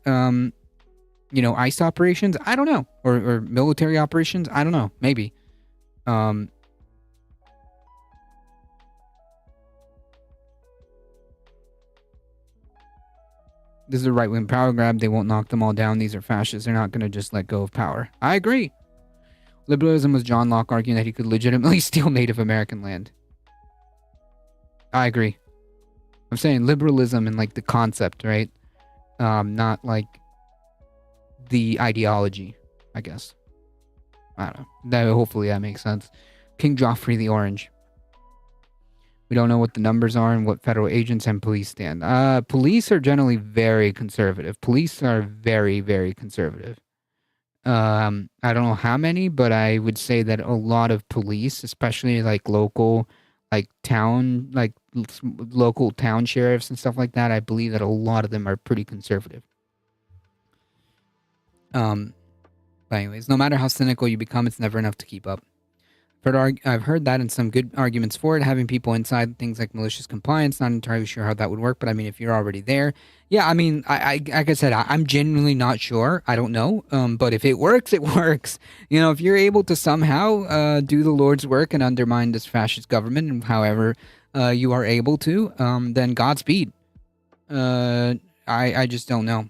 ICE operations. I don't know. Or military operations. I don't know. Maybe. This is a right-wing power grab. They won't knock them all down. These are fascists. They're not going to just let go of power. I agree. Liberalism was John Locke arguing that he could legitimately steal Native American land. I agree. I'm saying liberalism and like the concept, right? Not like the ideology, I guess. I don't know. Hopefully that makes sense. King Joffrey the Orange. We don't know what the numbers are and what federal agents and police stand. Police are generally very conservative. Police are very, very conservative. I don't know how many, but I would say that a lot of police, especially like local, like town, like local town sheriffs and stuff like that, I believe that a lot of them are pretty conservative. But anyways, no matter how cynical you become, it's never enough to keep up. I've heard that and some good arguments for it, having people inside things like malicious compliance. Not entirely sure how that would work, but I mean, if you're already there, yeah, I mean, I like I said, I'm genuinely not sure. I don't know. But if it works, it works. You know, if you're able to somehow do the Lord's work and undermine this fascist government, and however you are able to, then Godspeed. I just don't know.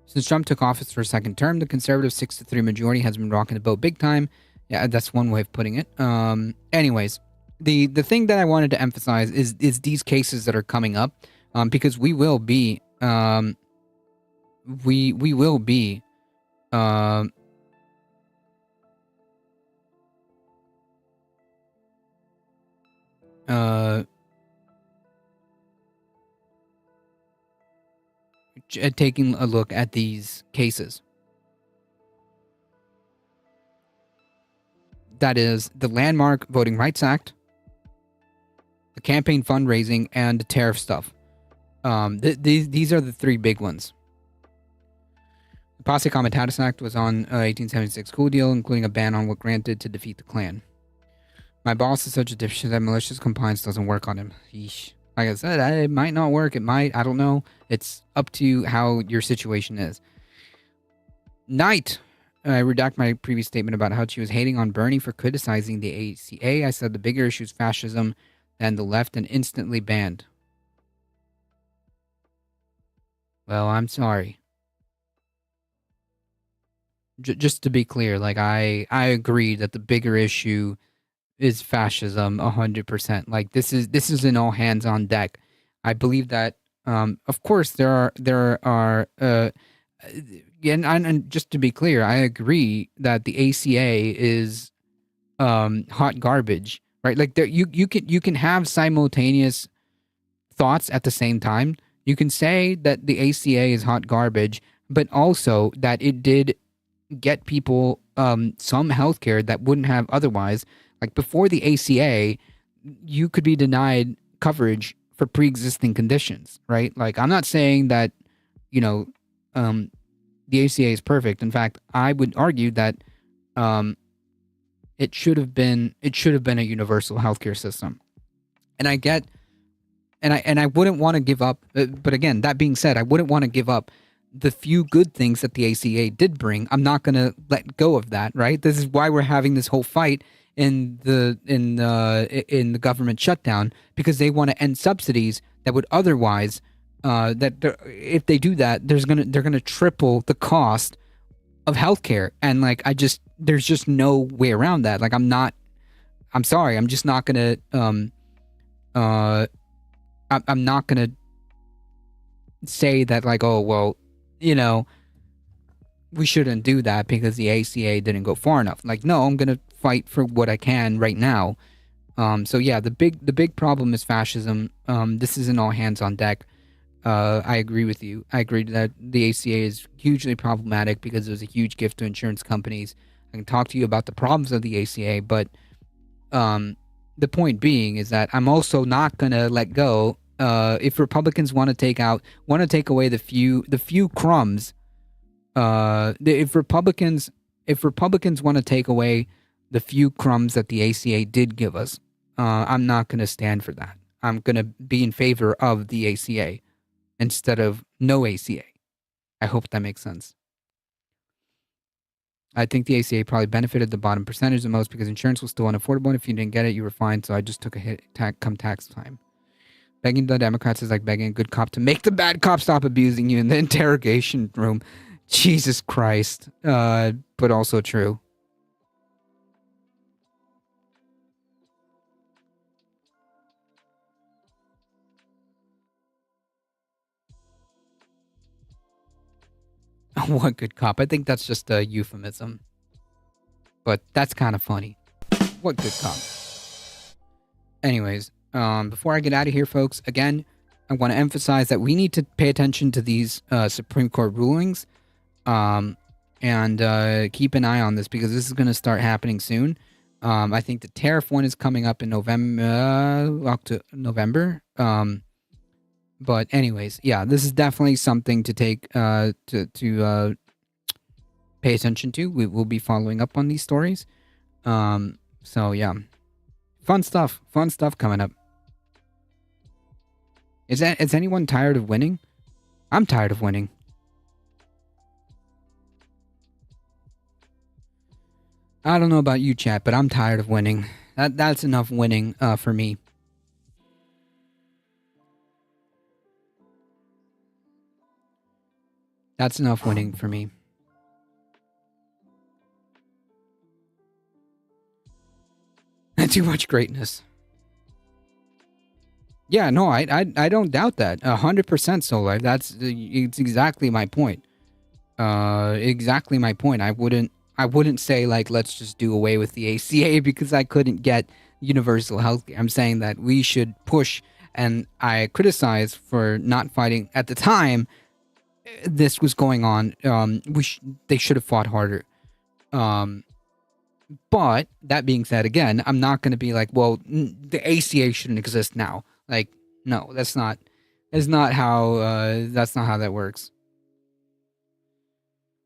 Since Trump took office for a second term, the conservative 6-3 majority has been rocking the boat big time. Yeah, that's one way of putting it. Anyways, the thing that I wanted to emphasize is these cases that are coming up, because we will be taking a look at these cases. That is the landmark Voting Rights Act, the campaign fundraising, and the tariff stuff. These are the three big ones. The Posse Comitatus Act was on 1876 Cool Deal, including a ban on what granted to defeat the Klan. My boss is such a dipshit that malicious compliance doesn't work on him. Yeesh. Like I said, it might not work. It might. I don't know. It's up to how your situation is. Knight. I redact my previous statement about how she was hating on Bernie for criticizing the ACA. I said the bigger issue is fascism than the left and instantly banned. Well, I'm sorry. Just to be clear, like I agree that the bigger issue is fascism 100%. Like this is an all hands on deck. I believe that of course there are and just to be clear, I agree that the ACA is hot garbage, right? Like there you can have simultaneous thoughts at the same time. You can say that the ACA is hot garbage, but also that it did get people some healthcare that wouldn't have otherwise. Like before the ACA, you could be denied coverage for pre-existing conditions, right? Like I'm not saying that, the ACA is perfect. In fact, I would argue that it should have been a universal healthcare system. And I get, and I wouldn't want to give up. But again, that being said, I wouldn't want to give up the few good things that the ACA did bring. I'm not going to let go of that, right? This is why we're having this whole fight in the government shutdown, because they want to end subsidies that would otherwise if they do that, they're gonna triple the cost of healthcare. And like there's just no way around that. Like I'm sorry, I'm just not gonna I'm not gonna say that like, oh well, we shouldn't do that because the ACA didn't go far enough. Like, no, I'm gonna fight for what I can right now. So yeah, the big problem is fascism. This isn't all hands on deck. I agree with you. I agree that the ACA is hugely problematic because it was a huge gift to insurance companies. I can talk to you about the problems of the ACA, but the point being is that I'm also not gonna let go. If Republicans want to take away the few crumbs, if Republicans want to take away the few crumbs that the ACA did give us, I'm not gonna stand for that. I'm gonna be in favor of the ACA instead of no ACA. I hope that makes sense. I think the ACA probably benefited the bottom percentage the most because insurance was still unaffordable, and if you didn't get it, you were fine, so I just took a hit come tax time. Begging the Democrats is like begging a good cop to make the bad cop stop abusing you in the interrogation room. Jesus Christ. But also true. What good cop? I think that's just a euphemism. But that's kind of funny. What good cop? Anyways, before I get out of here, folks, again, I want to emphasize that we need to pay attention to these Supreme Court rulings and keep an eye on this because this is going to start happening soon. I think the tariff one is coming up in November. But anyways, yeah, this is definitely something to take to pay attention to. We will be following up on these stories. So yeah, fun stuff coming up. Is anyone tired of winning? I'm tired of winning. I don't know about you, chat, but I'm tired of winning. That's enough winning for me. That's enough winning for me. Too much greatness. Yeah, no, I don't doubt that. 100% Solar. It's exactly my point. Exactly my point. I wouldn't say like let's just do away with the ACA because I couldn't get universal health care. I'm saying that we should push, and I criticize for not fighting at the time this was going on. They should have fought harder. But that being said, again, I'm not going to be like, well, the ACA shouldn't exist now. Like, no, that's not how that works.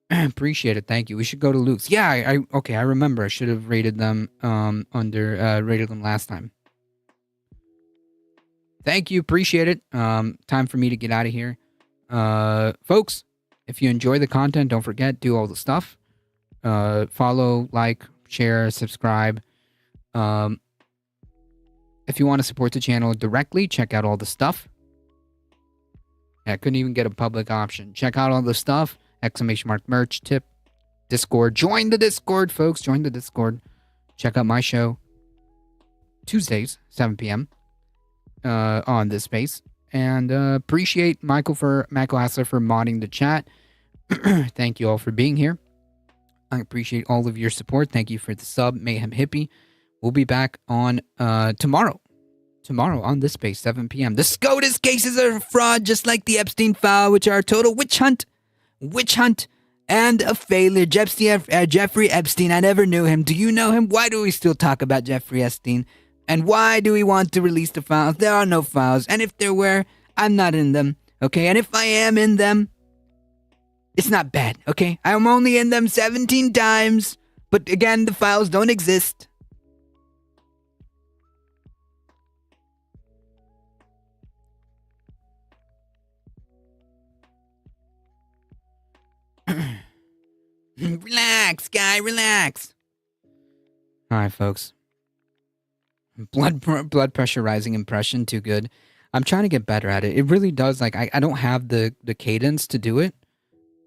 Appreciate it. Thank you. We should go to Luke's. Yeah, I remember. I should have rated them rated them last time. Thank you. Appreciate it. Time for me to get out of here. Folks, if you enjoy the content, don't forget, do all the stuff. Follow, like, share, subscribe. If you want to support the channel directly, check out all the stuff. I couldn't even get a public option. Check out all the stuff. ! Merch, tip, Discord. Join the Discord, folks. Join the Discord. Check out my show. Tuesdays, 7 p.m. On this space. And appreciate Michael Hassler for modding the chat. Thank you all for being here. I appreciate all of your support. Thank you for the sub, Mayhem Hippie. We'll be back on tomorrow. tomorrow on this space, 7 p.m. The SCOTUS cases are a fraud, just like the Epstein file, which are a total witch hunt, and a failure. Jeffrey Epstein, I never knew him. Do you know him? Why do we still talk about Jeffrey Epstein? And why do we want to release the files? There are no files. And if there were, I'm not in them. Okay? And if I am in them, it's not bad. Okay? I'm only in them 17 times. But again, the files don't exist. Relax, guy, relax. All right, folks. Blood pressure rising impression, too good. I'm trying to get better at it. It really does, like, I don't have the cadence to do it.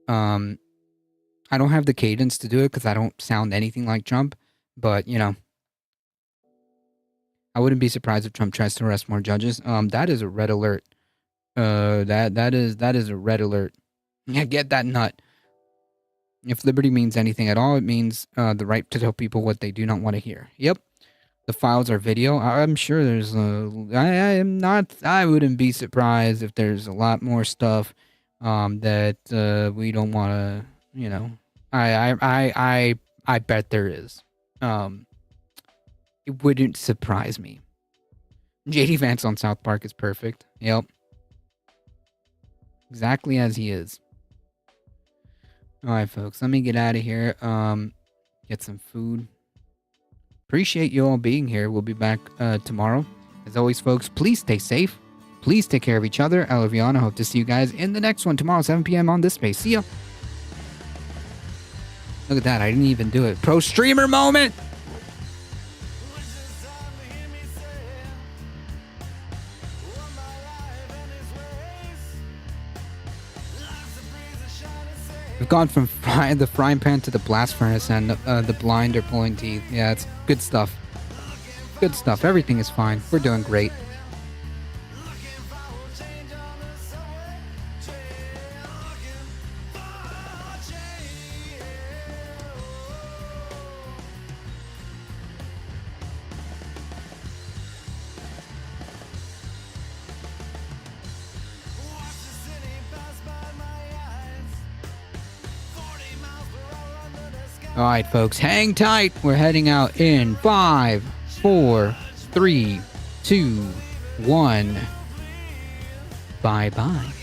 I don't have the cadence to do it because I don't sound anything like Trump. But, you know, I wouldn't be surprised if Trump tries to arrest more judges. That is a red alert. That is a red alert. Yeah, get that nut. If liberty means anything at all, it means the right to tell people what they do not want to hear. Yep. The files are video. I'm sure there's I wouldn't be surprised if there's a lot more stuff that we don't want to, you know. I bet there is. It wouldn't surprise me. JD Vance on South Park is perfect. Yep. Exactly as he is. Alright, folks, let me get out of here. Get some food. Appreciate you all being here. We'll be back tomorrow. As always, folks, please stay safe. Please take care of each other. I love you all. I hope to see you guys in the next one tomorrow, 7 p.m. on this space. See ya. Look at that. I didn't even do it. Pro streamer moment. We've gone from the frying pan to the blast furnace, and the blind are pulling teeth. Yeah, it's good stuff. Good stuff. Everything is fine. We're doing great. All right, folks, hang tight. We're heading out in 5, 4, 3, 2, 1. Bye-bye.